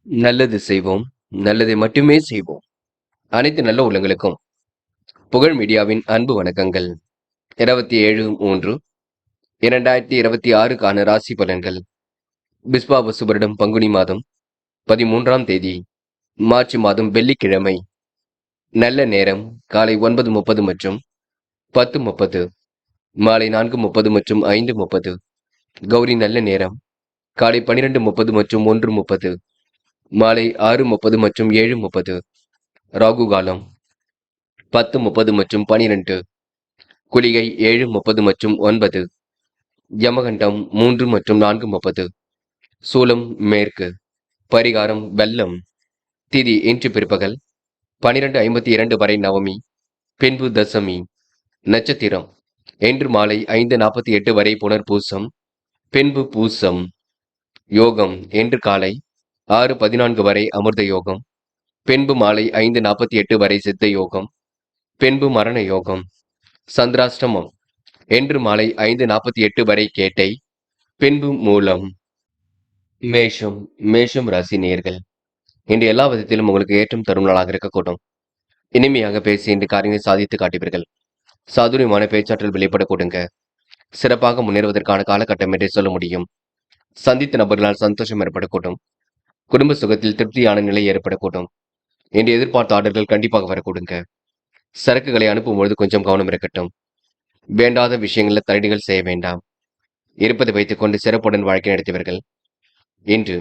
நல்லது செய்வோம். நல்லதை மட்டுமே செய்வோம். அனைத்து நல்ல உள்ளங்களுக்கும் புகழ் மீடியாவின் அன்பு வணக்கங்கள். 27/3/2026க்கான ராசி பலன்கள். பிஸ்வாவசு வருடம் பங்குனி மாதம் 13ஆம் தேதி மார்ச் மாதம் வெள்ளிக்கிழமை. நல்ல நேரம் காலை 9:30 மற்றும் 10:30, மாலை 4:30 மற்றும் 5:30. கௌரி நல்ல நேரம் காலை 12:30 மற்றும் 1:30, மாலை 6:30 மற்றும் 7:30. ராகு காலம் 10:30 மற்றும் 12, குளிகை 7:30 மற்றும் 9, யமகண்டம் 3 மற்றும் 4:30. சூலம் மேற்கு. பரிகாரம் வெள்ளம். திதி இன்று பிற்பகல் 12:52 வரை நவமி, பின்பு தசமி. நட்சத்திரம் இன்று மாலை 5:48 வரை புனர்பூசம், பின்பு பூசம். யோகம் இன்று காலை 6:14 வரை அமிர்த யோகம், பின்பு மாலை 5:48 வரை சித்த யோகம், பின்பு மரண யோகம். சந்திராஷ்டமம் இன்று மாலை 5:48 வரை கேட்டை, பின்பு மூலம். மேஷம் ராசி நேயர்கள். இன்று எல்லா விதத்திலும் உங்களுக்கு ஏற்றம் தரும் நாளாக இருக்கக்கூடும். இனிமையாக பேசி இன்று காரியங்களை சாதித்து காட்டுவீர்கள். சாதுரியமான பேச்சாற்றல் வெளிப்படக்கூடுங்க. சிறப்பாக முன்னேறுவதற்கான காலகட்டம் என்றே சொல்ல முடியும். சந்தித்த நபர்களால் சந்தோஷம் ஏற்படக்கூடும். குடும்ப சுகத்தில் திருப்தியான நிலை ஏற்படக்கூடும். இன்று எதிர்பார்த்த ஆர்டர்கள் கண்டிப்பாக வரக்கூடுங்க. சரக்குகளை அனுப்பும்பொழுது கொஞ்சம் கவனம் இருக்கட்டும். வேண்டாத விஷயங்களில் தலையீடுகள் செய்ய வேண்டாம். இருப்பதை வைத்துக் கொண்டு சிறப்புடன் வாழ்க்கை நடத்துவீர்கள். இன்று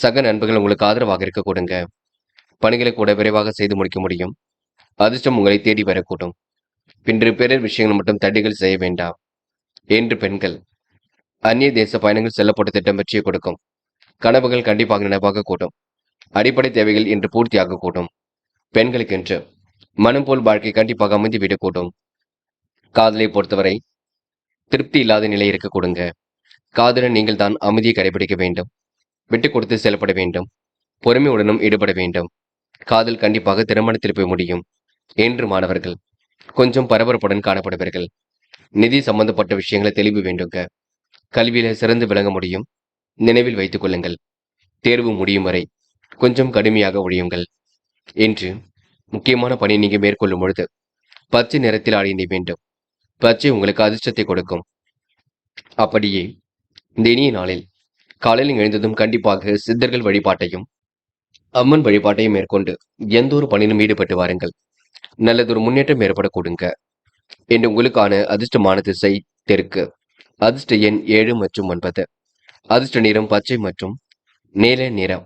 சக நண்பர்கள் உங்களுக்கு ஆதரவாக இருக்க கூடுங்க. பணிகளை கூட விரைவாக செய்து முடிக்க முடியும். அதிர்ஷ்டம் உங்களை தேடி வரக்கூடும். பின்று பிறர் விஷயங்கள் மட்டும் தடைகள் செய்ய வேண்டாம். இன்று பெண்கள் அந்நிய தேச பயணங்கள் செல்லப்பட்ட திட்டம் வெற்றியை கொடுக்கும். கனவுகள் கண்டிப்பாக நினைவாக கூடும். அடிப்படை தேவைகள் இன்று பூர்த்தியாக கூடும். பெண்களுக்கு இன்று மனம் போல் வாழ்க்கை கண்டிப்பாக அமைந்துவிடக்கூடும். காதலை பொறுத்தவரை திருப்தி இல்லாத நிலை இருக்க கொடுங்க. காதலன் நீங்கள் தான் அமைதியை கடைபிடிக்க வேண்டும். விட்டு கொடுத்து செயல்பட வேண்டும். பொறுமையுடனும் ஈடுபட வேண்டும். காதல் கண்டிப்பாக திருமணத்தில் போய் முடியும். என்று மாணவர்கள் கொஞ்சம் பரபரப்புடன் காணப்படுவீர்கள். நிதி சம்பந்தப்பட்ட விஷயங்களை தெளிவு வேண்டுங்க. கல்வியில சிறந்து விளங்க முடியும். நினைவில் வைத்துக் கொள்ளுங்கள். தேர்வு முடியும் வரை கொஞ்சம் கடுமையாக ஒழியுங்கள். இன்று முக்கியமான பணி நீங்க மேற்கொள்ளும் பொழுது பச்சை நிறத்தில் அணிய வேண்டும். பச்சை உங்களுக்கு அதிர்ஷ்டத்தை கொடுக்கும். அப்படியே இந்த இனிய நாளில் காலையில் எழுந்ததும் கண்டிப்பாக சித்தர்கள் வழிபாட்டையும் அம்மன் வழிபாட்டையும் மேற்கொண்டு எந்த ஒரு பணியிலும் ஈடுபட்டு வாருங்கள். நல்லதொரு முன்னேற்றம் ஏற்படக்கூடுங்க. என்று உங்களுக்கான அதிர்ஷ்டமான திசை தெற்கு. அதிர்ஷ்ட எண் 7 மற்றும் 9. அதிர்ஷ்ட நிறம் பச்சை மற்றும் நீல நிறம்.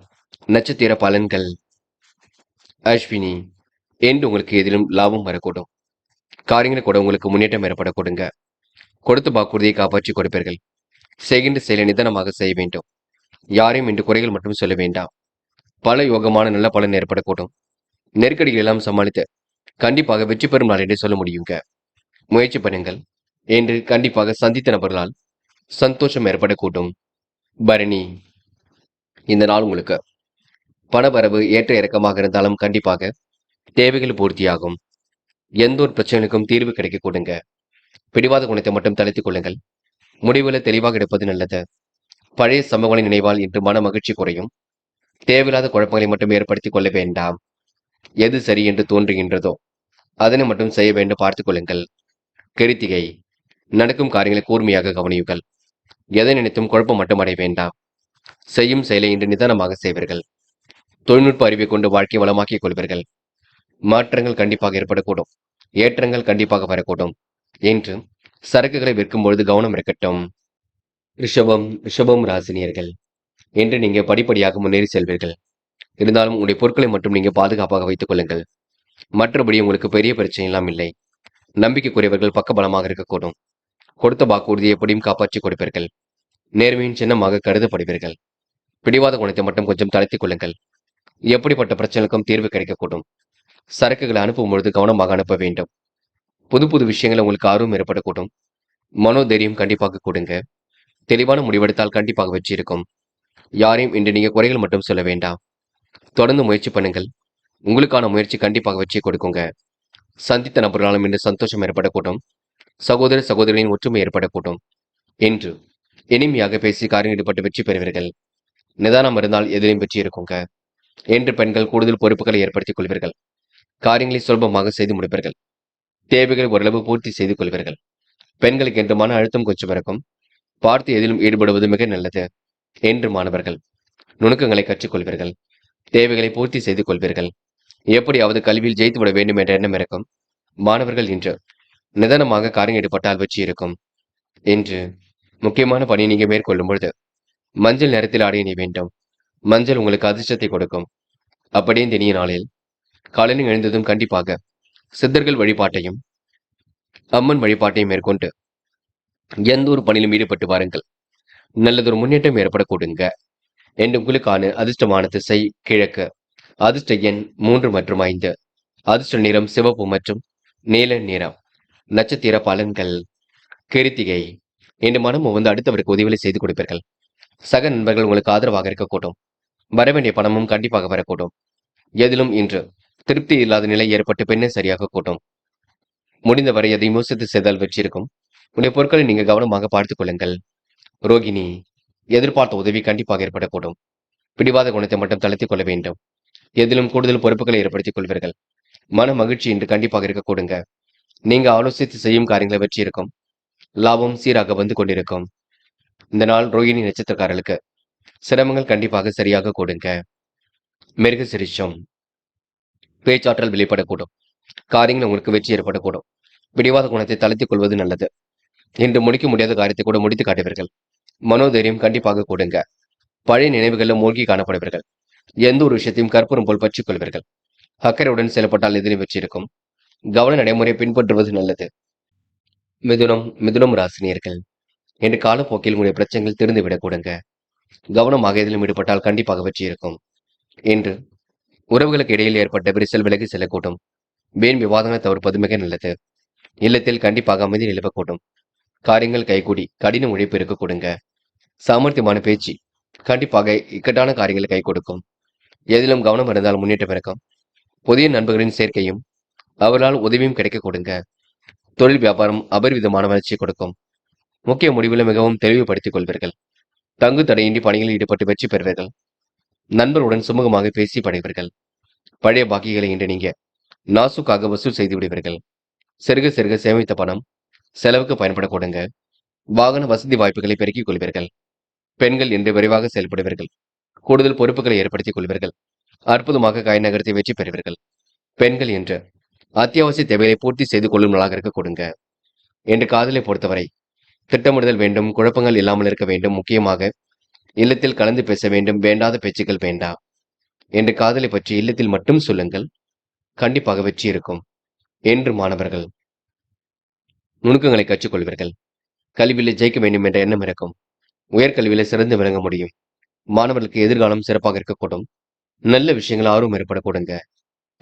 நட்சத்திர பலன்கள். அஸ்வினி என்று உங்களுக்கு எதிலும் லாபம் வரக்கூடும். காரியங்களை கூட உங்களுக்கு முன்னேற்றம் ஏற்படக்கூடுங்க. கொடுத்த வாக்குறுதியை காப்பாற்றி கொடுப்பீர்கள். செய்கின்ற செயலை நிதானமாக செய்ய வேண்டும். யாரையும் இன்று குறைகள் மட்டும் சொல்ல வேண்டாம். பல யோகமான நல்ல பலன் ஏற்படக்கூடும். நெருக்கடிகள் எல்லாம் சமாளித்து கண்டிப்பாக வெற்றி பெறும் நாள் என்றே சொல்ல முடியுங்க. முயற்சி பண்ணுங்கள். என்று கண்டிப்பாக சந்தித்த நபர்களால் சந்தோஷம் ஏற்படக்கூடும். பரணி இந்த நாள் உங்களுக்கு பணவரவு ஏற்ற இறக்கமாக இருந்தாலும் கண்டிப்பாக தேவைகள் பூர்த்தியாகும். எந்த ஒரு பிரச்சனைக்கும் தீர்வு கிடைக்க கொடுங்க. பிடிவாத குணத்தை மட்டும் தளர்த்திக் கொள்ளுங்கள். முடிவுல தெளிவாக எடுப்பது நல்லது. பழைய சம்பவங்களின் நினைவால் இன்று மன மகிழ்ச்சி குறையும். தேவையில்லாத குழப்பங்களை மட்டும் ஏற்படுத்திக் கொள்ள வேண்டாம். எது சரி என்று தோன்றுகின்றதோ அதனை மட்டும் செய்ய வேண்டும் பார்த்துக் கொள்ளுங்கள். கிருத்திகை நடக்கும் காரியங்களை கூர்மையாக கவனியுங்கள். எதை நினைத்தும் குழப்பம் மட்டும் அடைய வேண்டாம். செய்யும் செயலை இன்று நிதானமாக செய்வீர்கள். தொழில்நுட்ப அறிவை கொண்டு வாழ்க்கை வளமாக்கிக் கொள்வீர்கள். மாற்றங்கள் கண்டிப்பாக ஏற்படக்கூடும். ஏற்றங்கள் கண்டிப்பாக வரக்கூடும். என்று சரக்குகளை விற்கும் பொழுது கவனம் இருக்கட்டும். ரிஷபம் ராசினியர்கள். என்று நீங்க படிப்படியாக முன்னேறி செல்வீர்கள். இருந்தாலும் உங்களுடைய பொருட்களை மட்டும் நீங்க பாதுகாப்பாக வைத்துக் கொள்ளுங்கள். மற்றபடி உங்களுக்கு பெரிய பிரச்சனை எல்லாம் இல்லை. நம்பிக்கைக்குரியவர்கள் பக்கபலமாக இருக்கக்கூடும். கொடுத்த வாக்குறுதியை எப்படியும் காப்பாற்றி கொடுப்பீர்கள். நேர்மையின் சின்னமாக கருதப்படுவீர்கள். பிடிவாத குணத்தை மட்டும் கொஞ்சம் தளர்த்திக் கொள்ளுங்கள். எப்படிப்பட்ட பிரச்சனைக்கும் தீர்வு கிடைக்கக்கூடும். சரக்குகளை அனுப்பும் பொழுது கவனமாக அனுப்ப வேண்டும். புது புது விஷயங்கள் உங்களுக்கு ஆர்வம் ஏற்படக்கூடும். மனோதைரியம் கண்டிப்பாக கொடுங்க. தெளிவான முடிவெடுத்தால் கண்டிப்பாக வெற்றி இருக்கும். யாரையும் இன்று நீங்க குறைகள் மட்டும் சொல்ல வேண்டாம். தொடர்ந்து முயற்சி பண்ணுங்கள். உங்களுக்கான முயற்சி கண்டிப்பாக வெற்றி கொடுக்குங்க. சந்தித்த நபர்களாலும் இன்று சந்தோஷம் ஏற்படக்கூடும். சகோதர சகோதரிகளின் ஒற்றுமை ஏற்படக்கூடும். என்று இனிமையாக பேசி காரியம் ஈடுபட்டு வெற்றி பெறுவீர்கள். நிதானம் இருந்தால் எதிரையும் வெற்றி இருக்குங்க. என்று பெண்கள் கூடுதல் பொறுப்புகளை ஏற்படுத்திக் கொள்வீர்கள். காரியங்களை சுலபமாக செய்து முடிப்பீர்கள். தேவைகளை ஓரளவு பூர்த்தி செய்து கொள்வீர்கள். பெண்களுக்கு என்று மன அழுத்தம் கொஞ்சம் இருக்கும். பார்த்து எதிலும் ஈடுபடுவது மிக நல்லது என்று மாணவர்கள் நுணுக்கங்களை கற்றுக்கொள்வீர்கள். தேவைகளை பூர்த்தி செய்து கொள்வீர்கள். எப்படியாவது கல்வியில் ஜெயித்து விட வேண்டும் என்ற எண்ணம் இருக்கும். மாணவர்கள் இன்று நிதானமாக காரியம் ஈடுபட்டால் வெற்றி இருக்கும். இன்று முக்கியமான பணியை நீங்க மேற்கொள்ளும் பொழுது மஞ்சள் நிறத்தில் ஆடை அணிய வேண்டும். மஞ்சள் உங்களுக்கு அதிர்ஷ்டத்தை கொடுக்கும். அப்படியே இந்த இனிய நாளில் காலையில் எழுந்ததும் கண்டிப்பாக சித்தர்கள் வழிபாட்டையும் அம்மன் வழிபாட்டையும் மேற்கொண்டு எந்த ஒரு பணியிலும் ஈடுபட்டு வாருங்கள். நல்லதொரு முன்னேற்றம் ஏற்படக்கூடுங்க என்று உங்களுக்கான அதிர்ஷ்டமான திசை கிழக்கு. அதிர்ஷ்ட எண் 3 மற்றும் 5. அதிர்ஷ்ட நிறம் சிவப்பு மற்றும் நீல நிறம். நட்சத்திர பலன்கள். கிருத்திகை. இன்று மனம் வந்து அடுத்தவருக்கு உதவிகளை செய்து கொடுப்பீர்கள். சக நண்பர்கள் உங்களுக்கு ஆதரவாக இருக்கக்கூடும். வரவேண்டிய பணமும் கண்டிப்பாக வரக்கூடும். எதிலும் இன்று திருப்தி இல்லாத நிலை ஏற்பட்டு பின்னே சரியாக கூட்டும். முடிந்தவரை எதை யோசித்து செய்தால் வெற்றி இருக்கும். உடைய பொருட்களை நீங்க கவனமாக பார்த்துக் கொள்ளுங்கள். ரோகிணி. எதிர்பார்த்த உதவி கண்டிப்பாக ஏற்படக்கூடும். பிடிவாத குணத்தை மட்டும் தளர்த்திக் கொள்ள வேண்டும். எதிலும் கூடுதல் பொறுப்புகளை ஏற்படுத்திக் கொள்வீர்கள். மன மகிழ்ச்சி இன்று கண்டிப்பாக இருக்கக்கூடுங்க. நீங்க ஆலோசித்து செய்யும் காரியங்களை வெற்றி இருக்கும். லாபம் சீராக வந்து கொண்டிருக்கும். இந்த நாள் ரோகிணி நட்சத்திரக்காரர்களுக்கு சிரமங்கள் கண்டிப்பாக சரியாக கூடுங்க. மிருக சிரிஷம். பேச்சாற்றல் வெளிப்படக்கூடும். காரியங்கள் உங்களுக்கு வெற்றி ஏற்படக்கூடும். பிடிவாத குணத்தை தளர்த்திக் கொள்வது நல்லது. இன்று முடிக்க முடியாத காரியத்தை கூட முடித்து காட்டுவீர்கள். மனோதைரியம் கண்டிப்பாக கூடுங்க. பழைய நினைவுகளில் மூழ்கி காணப்படுவீர்கள். எந்த ஒரு விஷயத்தையும் கற்பூரம் போல் பற்றிக் கொள்வீர்கள். அக்கறையுடன் செயல்பட்டால் எதிலும் வெற்றி இருக்கும். கவன நடைமுறை பின்பற்றுவது நல்லது. மிதுனம் ராசினியர்கள். இன்று காலப்போக்கில் உங்களுடைய பிரச்சனைகள் தெரிந்துவிடக் கூடுங்க. கவனமாக எதிலும் ஈடுபட்டால் கண்டிப்பாக வெற்றி இருக்கும். இன்று உறவுகளுக்கு இடையில் ஏற்பட்ட விரிசல் விலகி செல்லக்கூடும். வீண் விவாதங்களை தவிர்ப்பது மிக நல்லது. இல்லத்தில் கண்டிப்பாக அமைதி நிலவக்கூடும். காரியங்கள் கைகூடி கடின உழைப்பு இருக்க கொடுங்க. சாமர்த்தியமான பேச்சு கண்டிப்பாக இக்கட்டான காரியங்களை கை கொடுக்கும். எதிலும் கவனம் இருந்தால் முன்னேற்றம் இருக்கும். புதிய நண்பர்களின் சேர்க்கையும் அவர்களால் உதவியும் கிடைக்க கொடுங்க. தொழில் வியாபாரம் அபரிவிதமான வளர்ச்சி கொடுக்கும். முக்கிய முடிவுகளை மிகவும் தெளிவுபடுத்திக் கொள்வீர்கள். தங்கு தடையின்றி பணிகளில் ஈடுபட்டு வெற்றி பெறுவீர்கள். நண்பர்களுடன் சுமூகமாக பேசி படைவீர்கள். பழைய பாக்கிகளை இன்று நீங்க நாசுக்காக வசூல் செய்து விடுவீர்கள். சிறுக சிறுக சேமித்த பணம் செலவுக்கு பயன்பட கொடுங்க. வாகன வசதி வாய்ப்புகளை பெருக்கிக் கொள்வீர்கள். பெண்கள் இன்று விரைவாக செயல்படுவீர்கள். கூடுதல் பொறுப்புகளை ஏற்படுத்திக் கொள்வீர்கள். அற்புதமாக காய் நகரத்தை வெற்றி பெறுவீர்கள். பெண்கள் என்று அத்தியாவசிய தேவைகளை பூர்த்தி செய்து கொள்ளும் நாளாக இருக்க கொடுங்க. என்று காதலை பொறுத்தவரை திட்டமிடுதல் வேண்டும். குழப்பங்கள் இல்லாமல் இருக்க வேண்டும். முக்கியமாக இல்லத்தில் கலந்து பேச வேண்டும். வேண்டாத பேச்சுக்கள் வேண்டாம். என்று காதலை பற்றி இல்லத்தில் மட்டும் சொல்லுங்கள். கண்டிப்பாக வெற்றி இருக்கும். என்று மாணவர்கள் நுணுக்கங்களை கற்றுக்கொள்வீர்கள். கல்வியில் ஜெயிக்க வேண்டும் என்ற எண்ணம் இருக்கும். உயர்கல்வியில சிறந்து விளங்க முடியும். மாணவர்களுக்கு எதிர்காலம் சிறப்பாக இருக்கக்கூடும். நல்ல விஷயங்கள் ஆர்வம் ஏற்படக்கூடுங்க.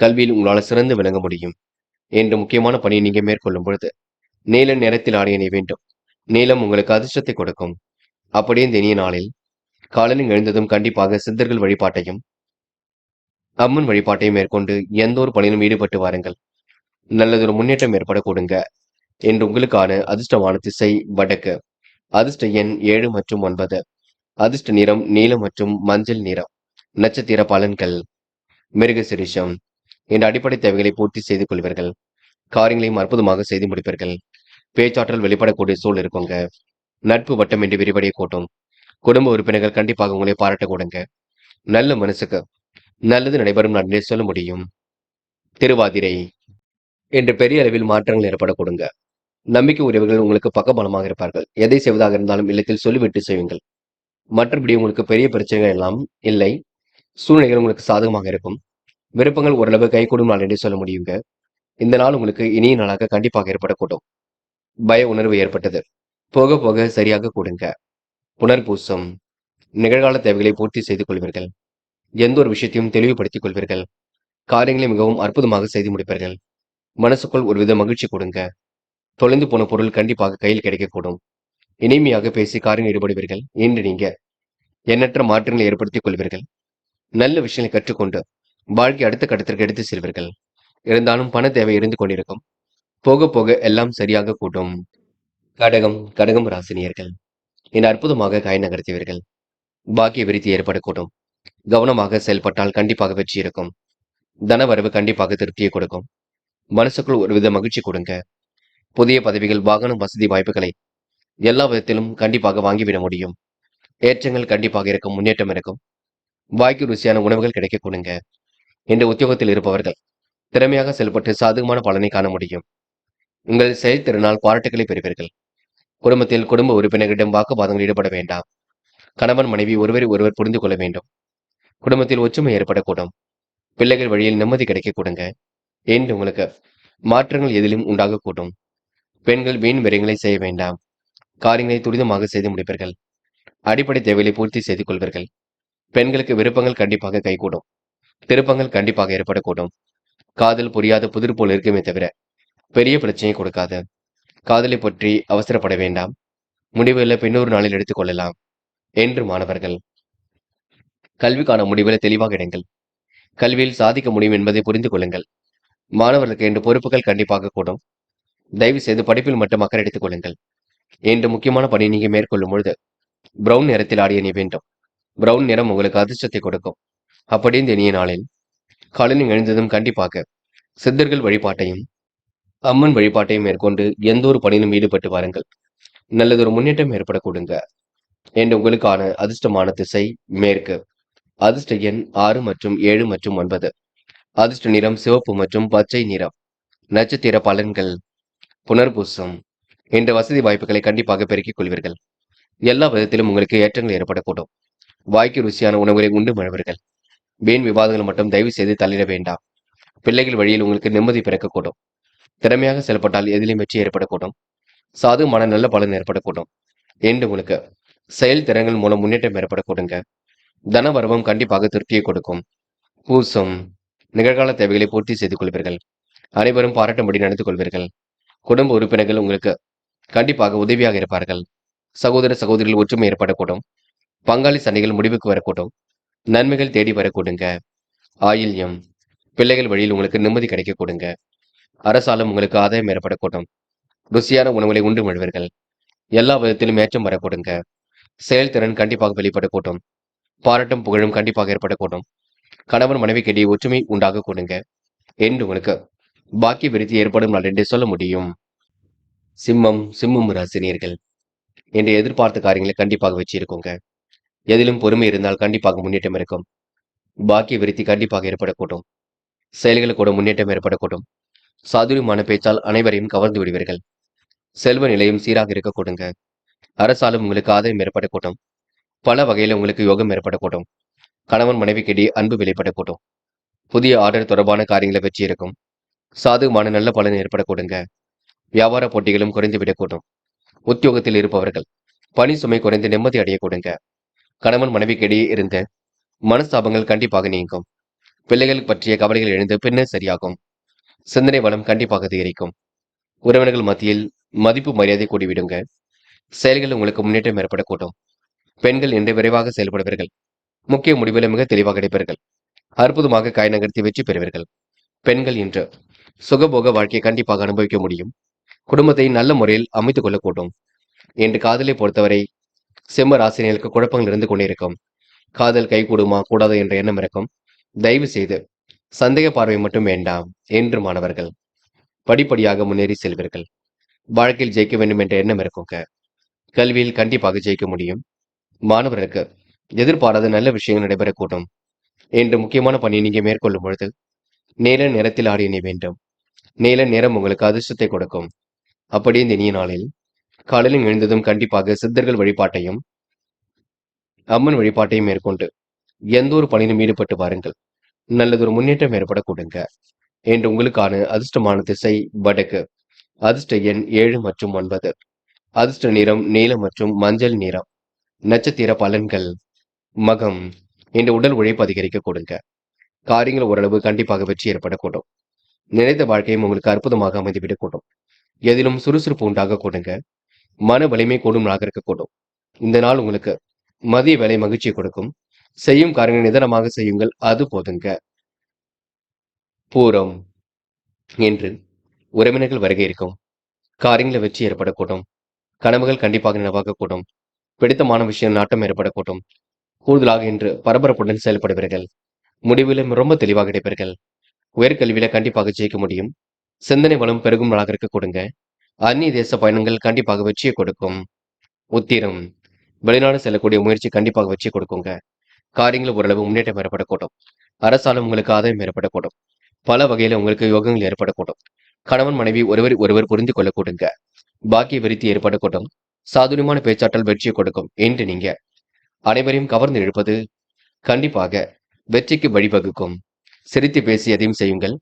கல்வியில் உங்களால் சிறந்து விளங்க முடியும். என்று முக்கியமான பணியை நீங்க மேற்கொள்ளும் பொழுது நீல நிறத்தில் ஆடை அணிய வேண்டும். நீலம் உங்களுக்கு அதிர்ஷ்டத்தை கொடுக்கும். அப்படியே இந்த இனிய நாளில் காலையில் எழுந்ததும் கண்டிப்பாக சித்தர்கள் வழிபாட்டையும் அம்மன் வழிபாட்டையும் மேற்கொண்டு எந்த ஒரு பணியிலும் ஈடுபட்டு வாருங்கள். நல்லதொரு முன்னேற்றம் ஏற்பட கொடுங்க. என்று உங்களுக்கான அதிர்ஷ்டமான திசை வடக்கு. அதிர்ஷ்ட எண் 7 மற்றும் 9. அதிர்ஷ்ட நிறம் நீலம் மற்றும் மஞ்சள் நிறம். நட்சத்திர பலன்கள். மிருக சிரிஷம். என்ற அடிப்படை தேவைகளை பூர்த்தி செய்து கொள்வீர்கள். காரியங்களையும் அற்புதமாக செய்து முடிப்பீர்கள். பேச்சாற்றல் வெளிப்படக்கூடிய சூழல் இருக்குங்க. நட்பு வட்டம் என்று விரிவடைய கூட்டும். குடும்ப உறுப்பினர்கள் கண்டிப்பாக உங்களை பாராட்ட கொடுங்க. நல்ல மனசுக்கு நல்லது நடைபெறும் நன்றே சொல்ல முடியும். திருவாதிரை. என்று பெரிய அளவில் மாற்றங்கள் ஏற்பட கொடுங்க. நம்பிக்கை உறவுகள் உங்களுக்கு பக்கபலமாக இருப்பார்கள். எதை செய்வதாக இருந்தாலும் இல்லத்தில் சொல்லிவிட்டு செய்யுங்கள். மற்றபடி உங்களுக்கு பெரிய பிரச்சனைகள் எல்லாம் இல்லை. சூழ்நிலைகள் உங்களுக்கு சாதகமாக இருக்கும். விருப்பங்கள் ஓரளவு கைகூடும் நாள் என்று சொல்ல முடியுங்க. இந்த நாள் உங்களுக்கு இனிய நாளாக கண்டிப்பாக ஏற்படக்கூடும். பய உணர்வு ஏற்பட்டது. போக போக சரியாக கூடுங்க. புனர்பூசம். நிகழ்கால தேவைகளை பூர்த்தி செய்து கொள்வீர்கள். எந்த ஒரு விஷயத்தையும் தெளிவுபடுத்திக் கொள்வீர்கள். காரியங்களை மிகவும் அற்புதமாக செய்து முடிப்பீர்கள். மனசுக்குள் ஒருவித மகிழ்ச்சி கொடுங்க. தொலைந்து போன பொருள் கண்டிப்பாக கையில் கிடைக்கக்கூடும். இனிமையாக பேசி காரியம் ஈடுபடுவீர்கள். இன்று நீங்க எண்ணற்ற மாற்றங்களை ஏற்படுத்திக் கொள்வீர்கள். நல்ல விஷயங்களை கற்றுக்கொண்டு வாழ்க்கை அடுத்த கட்டத்திற்கு எடுத்து செல்வீர்கள். இருந்தாலும் பண தேவை இருந்து கொண்டிருக்கும். போக போக எல்லாம் சரியாக கூட்டும். கடகம் ராசினியர்கள். இன்று அற்புதமாக காய் நகர்த்துவீர்கள். பாக்கிய விருத்தி ஏற்படக்கூடும். கவனமாக செயல்பட்டால் கண்டிப்பாக வெற்றி இருக்கும். தனவரவு கண்டிப்பாக திருப்தியை கொடுக்கும். மனசுக்குள் ஒருவித மகிழ்ச்சி கொடுங்க. புதிய பதவிகள், வாகனம், வசதி வாய்ப்புகளை எல்லா விதத்திலும் கண்டிப்பாக வாங்கிவிட முடியும். ஏற்றங்கள் கண்டிப்பாக இருக்கும், முன்னேற்றம் இருக்கும். வாய்க்கு ருசியான உணவுகள் கிடைக்க கொடுங்க. இந்த உத்தியோகத்தில் இருப்பவர்கள் திறமையாக செயல்பட்டு சாதகமான பலனை காண முடியும். உங்கள் செயல்திறனால் பாராட்டுகளை பெறுவீர்கள். குடும்பத்தில் குடும்ப உறுப்பினர்களிடம் வாக்குவாதங்கள் ஈடுபட வேண்டாம். கணவன் மனைவி ஒருவரை ஒருவர் புரிந்து கொள்ள வேண்டும். குடும்பத்தில் ஒற்றுமை ஏற்படக்கூடும். பிள்ளைகள் வழியில் நிம்மதி கிடைக்க கொடுங்க. என்று உங்களுக்கு மாற்றங்கள் எதிலும் உண்டாகக்கூடும். பெண்கள் வீண் விரயங்களை செய்ய வேண்டாம். காரியங்களை துரிதமாக செய்து முடிப்பீர்கள். அடிப்படை தேவைகளை பூர்த்தி செய்து கொள்வீர்கள். பெண்களுக்கு விருப்பங்கள் கண்டிப்பாக கைகூடும். திருப்பங்கள் கண்டிப்பாக ஏற்படக்கூடும். காதல் புரியாத புதிர் போல் இருக்குமே தவிர பெரிய பிரச்சனையை கொடுக்காது. காதலை பற்றி அவசரப்பட வேண்டாம். முடிவுகளை பின்னொரு நாளில் எடுத்துக் கொள்ளலாம். என்று மாணவர்கள் கல்விக்கான முடிவுகளை தெளிவாக எடுங்கள். கல்வியில் சாதிக்க முடியும் என்பதை புரிந்து கொள்ளுங்கள். மாணவர்களுக்கு இன்று பொறுப்புகள் கண்டிப்பாக கூடும். தயவு செய்து படிப்பில் மட்டும் அக்கறை எடுத்துக் கொள்ளுங்கள். இன்று முக்கியமான பணி நீங்க மேற்கொள்ளும் பொழுது பிரவுன் நிறத்தில் ஆடிய நீ வேண்டும். பிரவுன் நிறம் உங்களுக்கு அதிர்ஷ்டத்தை கொடுக்கும். அப்படி இந்த இனிய நாளில் காலையில் எழுந்ததும் கண்டிப்பாக சித்தர்கள் வழிபாட்டையும் அம்மன் வழிபாட்டையும் மேற்கொண்டு எந்த ஒரு பணியிலும் ஈடுபட்டு வாருங்கள். நல்லதொரு முன்னேற்றம் ஏற்பட கொடுங்க. என்று உங்களுக்கான அதிர்ஷ்டமான திசை மேற்கு. அதிர்ஷ்ட எண் 6 மற்றும் 7 மற்றும் 9. அதிர்ஷ்ட நிறம் சிவப்பு மற்றும் பச்சை நிறம். நட்சத்திர பலன்கள் புனர்பூசம். என்ற வசதி வாய்ப்புகளை கண்டிப்பாக பெருக்கிக் கொள்வீர்கள். எல்லா விதத்திலும் உங்களுக்கு ஏற்றங்கள் ஏற்படக்கூடும். வாய்க்கு ருசியான உணவுகளை உண்டு மழவர்கள். வீண் விவாதங்கள் மட்டும் தயவு செய்து தள்ளிட வேண்டாம். பிள்ளைகள் வழியில் உங்களுக்கு நிம்மதி பிறக்கக்கூடும். திறமையாக செயல்பட்டால் எதிலும் வெற்றி ஏற்படக்கூடும். சாதுமான நல்ல பலன் ஏற்படக்கூடும். என்று உங்களுக்கு செயல்திறன்கள் மூலம் முன்னேற்றம் ஏற்படக்கூடுங்க. தனவரவும் கண்டிப்பாக திருப்தியை கொடுக்கும். பூசம். நிகழ்கால தேவைகளை பூர்த்தி செய்து கொள்வீர்கள். அனைவரும் பாராட்டும்படி நடந்து கொள்வீர்கள். குடும்ப உறுப்பினர்கள் உங்களுக்கு கண்டிப்பாக உதவியாக இருப்பார்கள். சகோதர சகோதரிகள் ஒற்றுமை ஏற்படக்கூடும். பங்காளி சண்டைகள் முடிவுக்கு வரக்கூடும். நன்மைகள் தேடி வரக்கூடுங்க. ஆயில்யம். பிள்ளைகள் வழியில் உங்களுக்கு நிம்மதி கிடைக்க கொடுங்க. அரசாலும் உங்களுக்கு ஆதாயம் ஏற்படக்கூடும். ருசியான உணவுகளை உண்டு மழுவீர்கள். எல்லா விதத்திலும் ஏற்றம் வரக்கூடுங்க. செயல்திறன் கண்டிப்பாக வெளிப்படக்கூடும். பாராட்டும் புகழும் கண்டிப்பாக ஏற்படக்கூடும். கணவன் மனைவிக்கிடையே ஒற்றுமை உண்டாக கொடுங்க. என்று உங்களுக்கு பாக்கிய விருத்தி ஏற்படும் நாள் என்று சொல்ல முடியும். சிம்மம் ராசினியர்கள் என்று எதிர்பார்த்த காரியங்களை கண்டிப்பாக வச்சிருக்கோங்க. எதிலும் பொறுமை இருந்தால் கண்டிப்பாக முன்னேற்றம் இருக்கும். பாக்கிய விருத்தி கண்டிப்பாக ஏற்படக்கூடும். செயல்கள் கூட முன்னேற்றம் ஏற்படக்கூடும். சாதுரியமான பேச்சால் அனைவரையும் கவர்ந்து விடுவீர்கள். செல்வ நிலையும் சீராக இருக்க கொடுங்க. அரசாலும் உங்களுக்கு ஆதாயம் ஏற்படக்கூடும். பல வகையில உங்களுக்கு யோகம் ஏற்படக்கூடும். கணவன் மனைவிக்கிடையே அன்பு வெளிப்படக்கூடும். புதிய ஆர்டர் தொடர்பான காரியங்களை வச்சு இருக்கும். சாதுகமான நல்ல பலன் ஏற்படக்கூடுங்க. வியாபார போட்டிகளும் குறைந்து விடக்கூடும். உத்தியோகத்தில் இருப்பவர்கள் பணி சுமை குறைந்து நிம்மதி அடைய கொடுங்க. கணவன் மனைவிக்கிடையே இருந்த மனஸ்தாபங்கள் கண்டிப்பாக நீங்கும். பிள்ளைகள் பற்றிய கவலைகள் எழுந்து பின்னர் சரியாகும். சிந்தனை வளம் கண்டிப்பாக அதிகரிக்கும். உறவினர்கள் மத்தியில் மதிப்பு மரியாதை கூடிவிடுங்க. செயல்கள் உங்களுக்கு முன்னேற்றம் ஏற்படக்கூடும். பெண்கள் இன்று விரைவாக செயல்படுவீர்கள். முக்கிய முடிவுகளை மிக தெளிவாக எடுப்பீர்கள். அற்புதமாக காய் நகர்த்தி வெற்றி பெறுவீர்கள். பெண்கள் இன்று சுகபோக வாழ்க்கையை கண்டிப்பாக அனுபவிக்க முடியும். குடும்பத்தை நல்ல முறையில் அமைத்துக் கொள்ளக்கூடும். என்று காதலை பொறுத்தவரை சிம்ம ராசினியர்களுக்கு குழப்பங்கள் இருந்து கொண்டிருக்கும். காதல் கைகூடுமா கூடாது என்ற எண்ணம் இருக்கும். தயவு செய்து சந்தேக பார்வை மட்டும் வேண்டாம். என்று மாணவர்கள் படிப்படியாக முன்னேறி செல்வீர்கள். வாழ்க்கையில் ஜெயிக்க வேண்டும் என்ற எண்ணம் இருக்குங்க. கல்வியில் கண்டிப்பாக ஜெயிக்க முடியும். மாணவர்களுக்கு எதிர்பாராத நல்ல விஷயங்கள் நடைபெறக்கூடும். என்று முக்கியமான பணியை நீங்க மேற்கொள்ளும் பொழுது நீல நிறத்தில் ஆடிய நீ வேண்டும். நீல நிறம் உங்களுக்கு அதிர்ஷ்டத்தை கொடுக்கும். அப்படி இந்த இனிய நாளில் காலையில் எழுந்ததும் கண்டிப்பாக சித்தர்கள் வழிபாட்டையும் அம்மன் வழிபாட்டையும் மேற்கொண்டு எந்த ஒரு பணியிலும் ஈடுபட்டு வாருங்கள். நல்லதொரு முன்னேற்றம் ஏற்பட கொடுங்க. என்று உங்களுக்கான அதிர்ஷ்டமான திசை வடக்கு. அதிர்ஷ்ட எண் 7 மற்றும் 9. அதிர்ஷ்ட நிறம் நீலம் மற்றும் மஞ்சள் நிறம். நட்சத்திர பலன்கள் மகம். என்று உடல் உழைப்பு அதிகரிக்க கொடுங்க. காரியங்கள் ஓரளவு கண்டிப்பாக வெற்றி ஏற்படக்கூடும். நினைத்த வாழ்க்கையும் உங்களுக்கு அற்புதமாக அமைந்துவிடக்கூடும். எதிலும் சுறுசுறுப்பு உண்டாக கொடுங்க. மன வலிமை கூடும் நாளாக இருக்கக்கூடும். இந்த நாள் உங்களுக்கு மதிய வேலை மகிழ்ச்சியை கொடுக்கும். செய்யும் காரியங்களை நிதானமாக செய்யுங்கள், அது போதுங்க. பூரம். என்று உறவினர்கள் வருகை இருக்கும். காரியங்களை வெற்றி ஏற்படக்கூடும். கனவுகள் கண்டிப்பாக நினைவாகக்கூடும். பிடித்தமான விஷயம் நாட்டம் ஏற்படக்கூடும். கூடுதலாக இன்று பரபரப்புடன் செயல்படுவீர்கள். முடிவிலும் ரொம்ப தெளிவாக எடுப்பீர்கள். உயர்கல்வியில கண்டிப்பாக ஜெயிக்க முடியும். சிந்தனை வளம் பெருகும் நாளாக இருக்க கொடுங்க. அந்நிய தேச பயணங்கள் கண்டிப்பாக வெற்றியை கொடுக்கும். உத்திரம் வெளிநாடு செல்லக்கூடிய முயற்சி கண்டிப்பாக வெற்றி கொடுக்குங்க. காரியங்கள் ஓரளவு முன்னேற்றம் ஏற்படக்கூடும். அரசாலும் உங்களுக்கு ஆதாயம் ஏற்படக்கூடும். பல வகையில உங்களுக்கு யோகங்கள் ஏற்படக்கூடும். கணவன் மனைவி ஒருவர் ஒருவர் புரிந்து கொள்ளக்கூடுங்க. பாக்கிய விருத்தி ஏற்படக்கூடும். சாதுரியமான பேச்சாற்றல் வெற்றியை கொடுக்கும் என்று நீங்க அனைவரையும் கவர்ந்து இழுப்பது கண்டிப்பாக வெற்றிக்கு வழிவகுக்கும். சிரித்து பேசி எதையும் செய்யுங்கள்.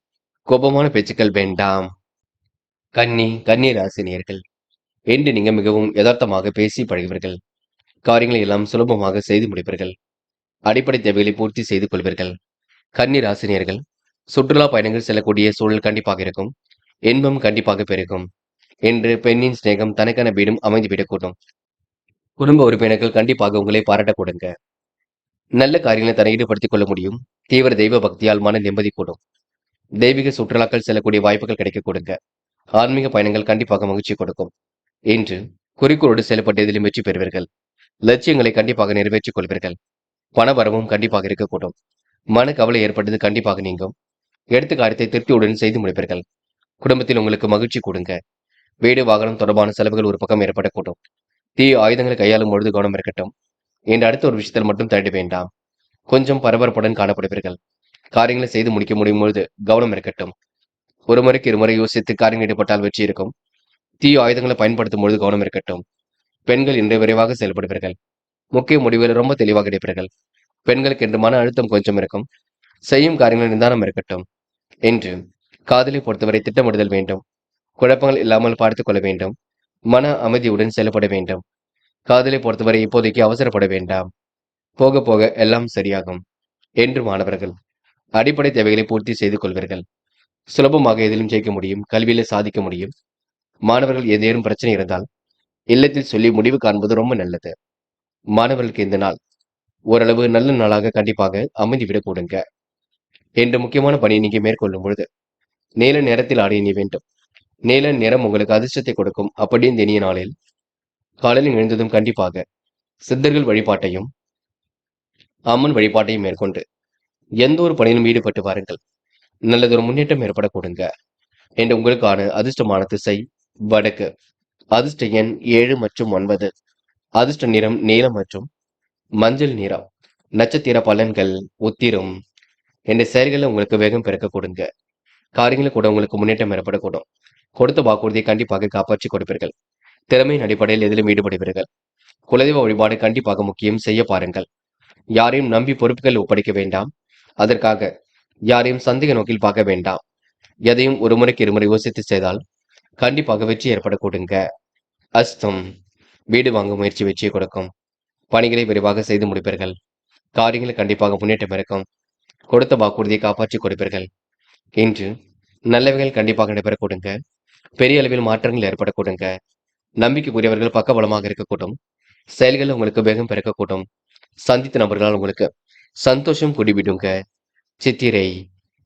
கோபமான பேச்சுக்கள் வேண்டாம். கன்னி ராசினியர்கள் என்று நீங்க மிகவும் யதார்த்தமாக பேசி பழகுவீர்கள். காரியங்களை எல்லாம் சுலபமாக செய்து முடிப்பீர்கள். அடிப்படை தேவைகளை பூர்த்தி செய்து கொள்வீர்கள். கன்னி ராசினியர்கள் சுற்றுலா பயணங்கள் செல்லக்கூடிய சூழல் கண்டிப்பாக இருக்கும். இன்பம் கண்டிப்பாக பெருகும். என்று பெண்ணின் சிநேகம் தனக்கான வீடும் அமைந்துவிடக்கூடும். குடும்ப உறுப்பினர்கள் கண்டிப்பாக உங்களை பாராட்ட கொடுங்க. நல்ல காரியங்களை தன்னை ஈடுபடுத்திக் கொள்ள முடியும். தீவிர தெய்வ பக்தியால் மன நிம்மதி கூடும். தெய்வீக சுற்றுலாக்கள் செல்லக்கூடிய வாய்ப்புகள் கிடைக்க கொடுங்க. ஆன்மீக பயணங்கள் கண்டிப்பாக மகிழ்ச்சி கொடுக்கும். இன்று குறிக்கோளோடு செயல்பட்டு எதிலும் வெற்றி பெறுவீர்கள். லட்சியங்களை கண்டிப்பாக நிறைவேற்றிக் கொள்வீர்கள். பணவரவும் கண்டிப்பாக இருக்கக்கூடும். மன கவலை ஏற்பட்டது கண்டிப்பாக நீங்கும். எடுத்த காரியத்தை திருப்தியுடன் செய்து முடிப்பீர்கள். குடும்பத்தில் உங்களுக்கு மகிழ்ச்சி கொடுங்க. வீடு வாகனம் தொடர்பான செலவுகள் ஒரு பக்கம் ஏற்படக்கூடும். தீய ஆயுதங்களை கையாளும் பொழுது கவனம் இருக்கட்டும். என்று அடுத்த ஒரு விஷயத்தில் மட்டும் தள்ள வேண்டாம். கொஞ்சம் பரபரப்புடன் காணப்படுவீர்கள். காரியங்களை செய்து முடிக்க முடியும் பொழுது கவனம் இருக்கட்டும். ஒரு முறைக்கு இருமுறை யோசித்து காரியங்கள் ஈடுபட்டால் வெற்றி இருக்கும். தீய ஆயுதங்களை பயன்படுத்தும் பொழுது கவனம் இருக்கட்டும். பெண்கள் இன்று விரைவாக செயல்படுவீர்கள். முக்கிய முடிவுகள் ரொம்ப தெளிவாக எடுப்பீர்கள். பெண்களுக்கு என்று மன அழுத்தம் கொஞ்சம் இருக்கும். செய்யும் காரியங்கள் நிதானம் இருக்கட்டும். என்று காதலை பொறுத்தவரை திட்டமிடுதல் வேண்டும். குழப்பங்கள் இல்லாமல் பார்த்துக் கொள்ள வேண்டும். மன அமைதியுடன் செயல்பட வேண்டும். காதலை பொறுத்தவரை இப்போதைக்கு அவசரப்பட வேண்டாம். போக போக எல்லாம் சரியாகும். என்று மாணவர்கள் அடிப்படை தேவைகளை பூர்த்தி செய்து கொள்வீர்கள். சுலபமாக எதிலும் ஜெயிக்க முடியும். கல்வியில சாதிக்க முடியும். மாணவர்கள் ஏதேனும் பிரச்சனை இருந்தால் இல்லத்தில் சொல்லி முடிவு காண்பது ரொம்ப நல்லது. மாணவர்களுக்கு இந்த நாள் ஓரளவு நல்ல நாளாக கண்டிப்பாக அமைந்துவிடக் கூடுங்க. என்று முக்கியமான பணியை நீங்க மேற்கொள்ளும் பொழுது நீல நிறத்தில் ஆடை அணிய வேண்டும். நீல நிறம் உங்களுக்கு அதிர்ஷ்டத்தை கொடுக்கும். அப்படி இந்த இனிய நாளில் காலையில் எழுந்ததும் கண்டிப்பாக சித்தர்கள் வழிபாட்டையும் அம்மன் வழிபாட்டையும் மேற்கொண்டு எந்த ஒரு பணியிலும் ஈடுபட்டு வாருங்கள். நல்லதொரு முன்னேற்றம் ஏற்பட கொடுங்க. என்று உங்களுக்கான அதிர்ஷ்டமான திசை வடக்கு. அதிர்ஷ்ட எண் 7 மற்றும் 9. அதிர்ஷ்ட நிறம் நீலம் மற்றும் மஞ்சள் நிறம். நட்சத்திர பலன்கள் உத்திரம். என்ற செயல்களில் உங்களுக்கு வேகம் பிறக்க கொடுங்க. காரியங்களில் கூட உங்களுக்கு முன்னேற்றம் ஏற்படக்கூடும். கொடுத்த வாக்குறுதியை கண்டிப்பாக காப்பாற்றி கொடுப்பீர்கள். திறமையின் அடிப்படையில் எதிலும் ஈடுபடுவீர்கள். குலதெய்வ வழிபாடு கண்டிப்பாக முக்கியம் செய்ய பாருங்கள். யாரையும் நம்பி பொறுப்புகள் ஒப்படைக்க வேண்டாம். அதற்காக யாரையும் சந்தேக நோக்கில் பார்க்க வேண்டாம். எதையும் ஒரு முறைக்கு இருமுறை யோசித்து செய்தால் கண்டிப்பாக வெற்றி ஏற்பட கொடுங்க. அஸ்தம் வீடு வாங்கும் முயற்சி வெற்றியை கொடுக்கும். பணிகளை விரைவாக செய்து முடிப்பீர்கள். காரியங்கள் கண்டிப்பாக முன்னேற்றம் இருக்கும். கொடுத்த வாக்குறுதியை காப்பாற்றி கொடுப்பீர்கள். இன்று நல்லவைகள் கண்டிப்பாக நடைபெற கொடுங்க. பெரிய அளவில் மாற்றங்கள் ஏற்பட கொடுங்க. நம்பிக்கைக்குரியவர்கள் பக்கபலமாக இருக்கக்கூடும். செயல்கள் உங்களுக்கு வேகம் பிறக்கக்கூடும். சந்தித்த நபர்களால் உங்களுக்கு சந்தோஷம் குடிவிடுங்க. சித்திரை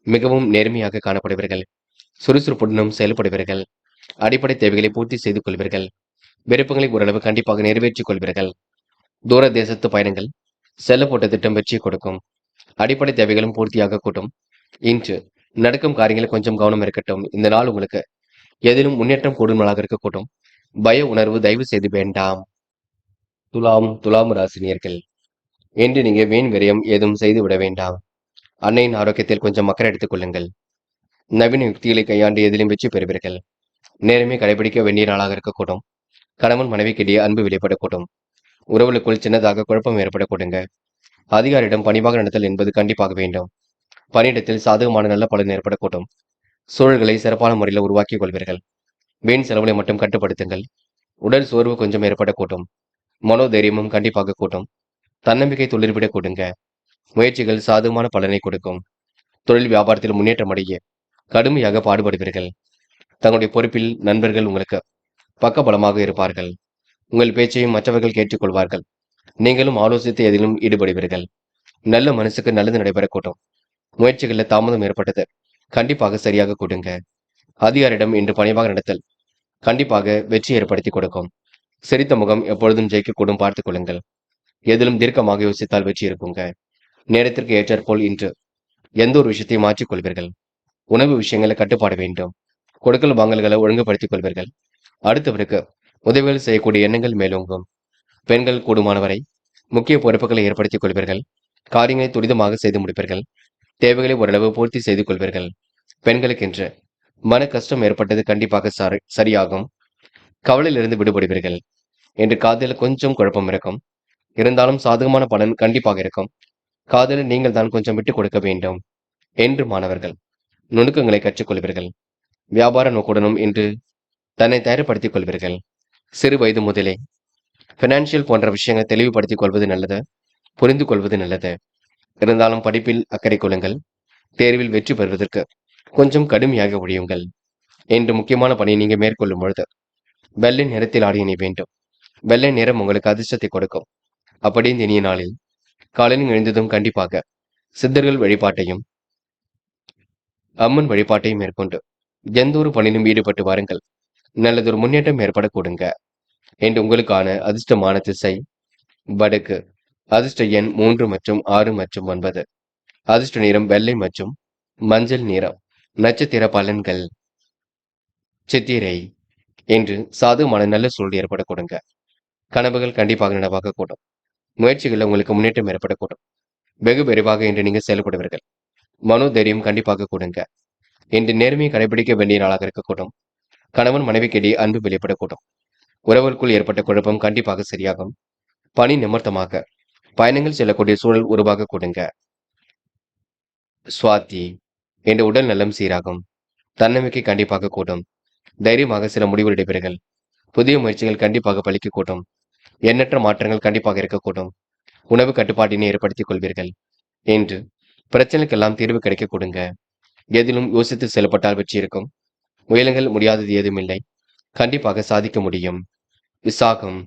மிகவும் நேர்மையாக காணப்படுவீர்கள். சுறுசுறுப்புடனும் செயல்படுவீர்கள். அடிப்படை தேவைகளை பூர்த்தி செய்து கொள்வீர்கள். விருப்பங்களை ஓரளவு கண்டிப்பாக நிறைவேற்றிக் கொள்வீர்கள். தூர தேசத்து பயணங்கள் செல்ல போட்ட திட்டம் வெற்றியை கொடுக்கும். அடிப்படை தேவைகளும் பூர்த்தியாக கூட்டும். இன்று நடக்கும் காரியங்களில் கொஞ்சம் கவனம் இருக்கட்டும். இந்த நாள் உங்களுக்கு எதிலும் முன்னேற்றம் கூடும் நாளாக இருக்கக்கூடும். பய உணர்வு தயவு செய்து வேண்டாம். துலாம் ராசினியர்கள் என்று நீங்க வீண் விரயம் ஏதும் செய்து விட வேண்டாம். அன்னையின் ஆரோக்கியத்தில் கொஞ்சம் அக்கறை எடுத்துக் கொள்ளுங்கள். நவீன யுக்திகளை கையாண்டு எதிலும் வெற்றி பெறுவீர்கள். நேரமே கடைபிடிக்க வேண்டிய நாளாக இருக்கக்கூடும். கணவன் மனைவிக்கிடையே அன்பு வெளிப்படக்கூடும். உறவுகளுக்குள் சின்னதாக குழப்பம் ஏற்படக்கூடுங்க. அதிகாரியிடம் பணிவாக நடத்தல் என்பது கண்டிப்பாக வேண்டும். பணியிடத்தில் சாதகமான நல்ல பலன் ஏற்படக்கூடும். சூழல்களை சிறப்பான முறையில் உருவாக்கிக் கொள்வீர்கள். வீண் செலவுகளை மட்டும் கட்டுப்படுத்துங்கள். உடல் சோர்வு கொஞ்சம் ஏற்படக்கூடும். மனோதைரியமும் கண்டிப்பாக கூட்டும். தன்னம்பிக்கை துளிர்விடக் கொடுங்க. முயற்சிகள் சாதகமான பலனை கொடுக்கும். தொழில் வியாபாரத்தில் முன்னேற்றம் அடைய கடுமையாக பாடுபடுவீர்கள். தங்களுடைய பொறுப்பில் நண்பர்கள் உங்களுக்கு பக்கபலமாக இருப்பார்கள். உங்கள் பேச்சையும் மற்றவர்கள் கேட்டுக்கொள்வார்கள். நீங்களும் ஆலோசித்து எதிலும் ஈடுபடுவீர்கள். நல்ல மனசுக்கு நல்லது நடைபெறக்கூடும். முயற்சிகளில் தாமதம் ஏற்பட்டது கண்டிப்பாக சரியாக கொடுங்க. அதிகாரியிடம் இன்று பணிவாக நடத்தல் கண்டிப்பாக வெற்றி ஏற்படுத்தி கொடுக்கும். சிரித்த முகம் எப்பொழுதும் ஜெயிக்கக்கூடும் பார்த்துக் கொள்ளுங்கள். எதிலும் தீர்க்கமாக யோசித்தால் வெற்றி இருக்குங்க. நேரத்திற்கு ஏற்றாற்போல் இன்று எந்த ஒரு விஷயத்தையும் மாற்றிக் கொள்வீர்கள். உணவு விஷயங்களை கட்டுப்பாடு வேண்டும். கொடுக்கல் வாங்கல்களை ஒழுங்குபடுத்திக் கொள்வீர்கள். அடுத்தவருக்கு உதவிகள் செய்யக்கூடிய எண்ணங்கள் மேலோங்கும். பெண்கள் கூடுமானவரை முக்கிய பொறுப்புகளை ஏற்படுத்திக் கொள்வீர்கள். காரியங்களை துரிதமாக செய்து முடிப்பீர்கள். தேவைகளை ஓரளவு பூர்த்தி செய்து கொள்வீர்கள். பெண்களுக்கென்று மன கஷ்டம் ஏற்பட்டது கண்டிப்பாக சரியாகும். கவலையிலிருந்து விடுபடுவீர்கள். என்று காதலில் கொஞ்சம் குழப்பம் இருக்கும். இருந்தாலும் சாதகமான பலன் கண்டிப்பாக இருக்கும். காதலில் நீங்கள் தான் கொஞ்சம் விட்டுக் கொடுக்க வேண்டும். என்று மாணவர்கள் நுணுக்கங்களை கற்றுக்கொள்வீர்கள். வியாபார நோக்குடனும் இன்று தன்னை தயார்படுத்திக் கொள்வீர்கள். சிறு வயது முதலே பினான்சியல் போன்ற விஷயங்களை தெளிவுபடுத்திக் கொள்வது நல்லது. புரிந்து கொள்வது நல்லது. இருந்தாலும் படிப்பில் அக்கறை கொள்ளுங்கள். தேர்வில் வெற்றி பெறுவதற்கு கொஞ்சம் கடுமையாக ஒழியுங்கள். என்று முக்கியமான பணியை நீங்க மேற்கொள்ளும் பொழுது வெள்ளை நிறத்தில் ஆடிய நீ வேண்டும். வெள்ளை நிறம் உங்களுக்கு அதிர்ஷ்டத்தை கொடுக்கும். அப்படி இந்த இனிய நாளில் காலையில் எழுந்ததும் கண்டிப்பாக சித்தர்கள் வழிபாட்டையும் அம்மன் வழிபாட்டையும் மேற்கொண்டு எந்த ஒரு பணியிலும் ஈடுபட்டு வாருங்கள். நல்லதொரு முன்னேற்றம் ஏற்பட கொடுங்க. என்று உங்களுக்கான அதிர்ஷ்டமான திசை வடக்கு. அதிர்ஷ்ட எண் 3 மற்றும் 6 மற்றும் 9. அதிர்ஷ்ட நிறம் வெள்ளை மற்றும் மஞ்சள் நிறம். நட்சத்திர பலன்கள். சித்திரை. என்று சாதகமான நல்ல சூழல் ஏற்பட கொடுங்க. கனவுகள் கண்டிப்பாக நனவாக கூடும். முயற்சிகளில் உங்களுக்கு முன்னேற்றம் ஏற்படக்கூடும். வெகு விரைவாக இன்று நீங்க செயல்படுவீர்கள். மனோதைரியம் கண்டிப்பாக கொடுங்க. இன்று நேர்மையை கடைபிடிக்க வேண்டிய நாளாக இருக்கக்கூடும். கணவன் மனைவிக்கிடையே அன்பு வெளிப்படக்கூடும். உறவுக்குள் ஏற்பட்ட குழப்பம் கண்டிப்பாக சரியாகும். பணி நிமித்தமாக பயணங்கள் செல்லக்கூடிய சூழல் உருவாக கொடுங்க. சுவாதி. என்ற உடல் நலம் சீராகும். தன்னம்பிக்கை கண்டிப்பாக கூடும். தைரியமாக சில முடிவுகள் எடுப்பீர்கள். புதிய முயற்சிகள் கண்டிப்பாக பலிக்க கூடும். எண்ணற்ற மாற்றங்கள் கண்டிப்பாக இருக்கக்கூடும். உணவு கட்டுப்பாட்டினை ஏற்படுத்திக் கொள்வீர்கள். என்று பிரச்சனைக்கெல்லாம் தீர்வு கிடைக்க கொடுங்க. எதிலும் யோசித்து செயல்பட்டால் வெற்றி இருக்கும். முயலுங்கள், முடியாதது ஏதுமில்லை. கண்டிப்பாக சாதிக்க முடியும். விசாகம்.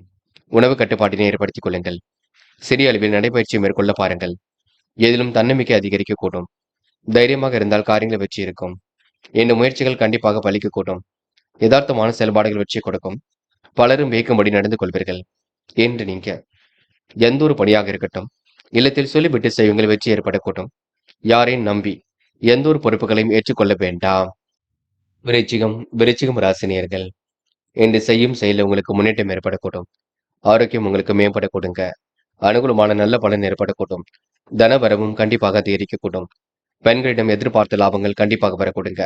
உணவு கட்டுப்பாட்டினை ஏற்படுத்திக் கொள்ளுங்கள். சிறிய அளவில் நடைபயிற்சி மேற்கொள்ள பாருங்கள். எதிலும் தன்னம்பிக்கை அதிகரிக்க கூடும். தைரியமாக இருந்தால் காரியங்கள் வெற்றி இருக்கும். இந்த முயற்சிகள் கண்டிப்பாக பலிக்கக்கூடும். யதார்த்தமான செயல்பாடுகள் வெற்றி கொடுக்கும். பலரும் வியக்கும்படி நடந்து கொள்வீர்கள். என்று நீங்க எந்த ஒரு பணியாக இருக்கட்டும் இல்லத்தில் சொல்லிவிட்டு செய்யுங்கள், வெற்றி ஏற்படக்கூடும். யாரையும் நம்பி எந்த ஒரு பொறுப்புகளையும் ஏற்றுக்கொள்ள வேண்டாம். விருச்சிகம் ராசினியர்கள். என்று செய்யும் செயலில் உங்களுக்கு முன்னேற்றம் ஏற்படக்கூடும். ஆரோக்கியம் உங்களுக்கு மேம்பட கொடுங்க. அனுகூலமான நல்ல பலன் ஏற்படக்கூடும். தனவரவும் கண்டிப்பாக அதிகரிக்கக்கூடும். பெண்களிடம் எதிர்பார்த்த லாபங்கள் கண்டிப்பாக வரக்கூடுங்க.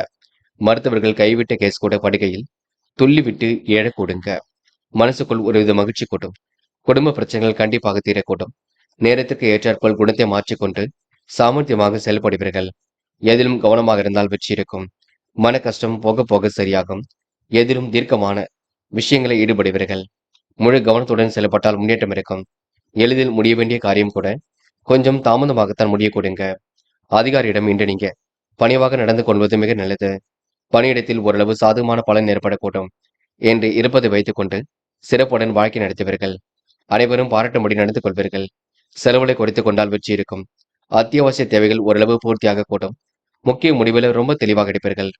மருத்துவர்கள் கைவிட்ட கேஸ் கூட படுகையில் துள்ளிவிட்டு எழக்கூடுங்க. மனசுக்குள் ஒருவித மகிழ்ச்சி கூட்டும். குடும்ப பிரச்சனைகள் கண்டிப்பாக தீரக்கூடும். நேரத்துக்கு ஏற்றாற்போல் குணத்தை மாற்றிக்கொண்டு சாமர்த்தியமாக செயல்படுவீர்கள். எதிலும் கவனமாக இருந்தால் வெற்றி இருக்கும். மன கஷ்டம் போக போக சரியாகும். எதிலும் தீர்க்கமான விஷயங்களை ஈடுபடுவீர்கள். முழு கவனத்துடன் செயல்பட்டால் முன்னேற்றம் இருக்கும். எளிதில் முடிய வேண்டிய காரியம் கூட கொஞ்சம் தாமதமாகத்தான் முடிய கொடுங்க. அதிகாரியிடம் இன்று நீங்க பணிவாக நடந்து கொள்வது மிக நல்லது. பணியிடத்தில் ஓரளவு சாதகமான பலன் ஏற்படக்கூடும். என்று இருப்பதை வைத்துக்கொண்டு சிறப்புடன் வாழ்க்கை நடத்துவீர்கள். அனைவரும் பாராட்டும்படி நடந்து கொள்வீர்கள். செலவுகளை குறைத்துக் கொண்டால் வெற்றி இருக்கும். அத்தியாவசிய தேவைகள் ஓரளவு பூர்த்தியாக கூடும். முக்கிய முடிவுகளை ரொம்ப தெளிவாக எடுப்பீர்கள்.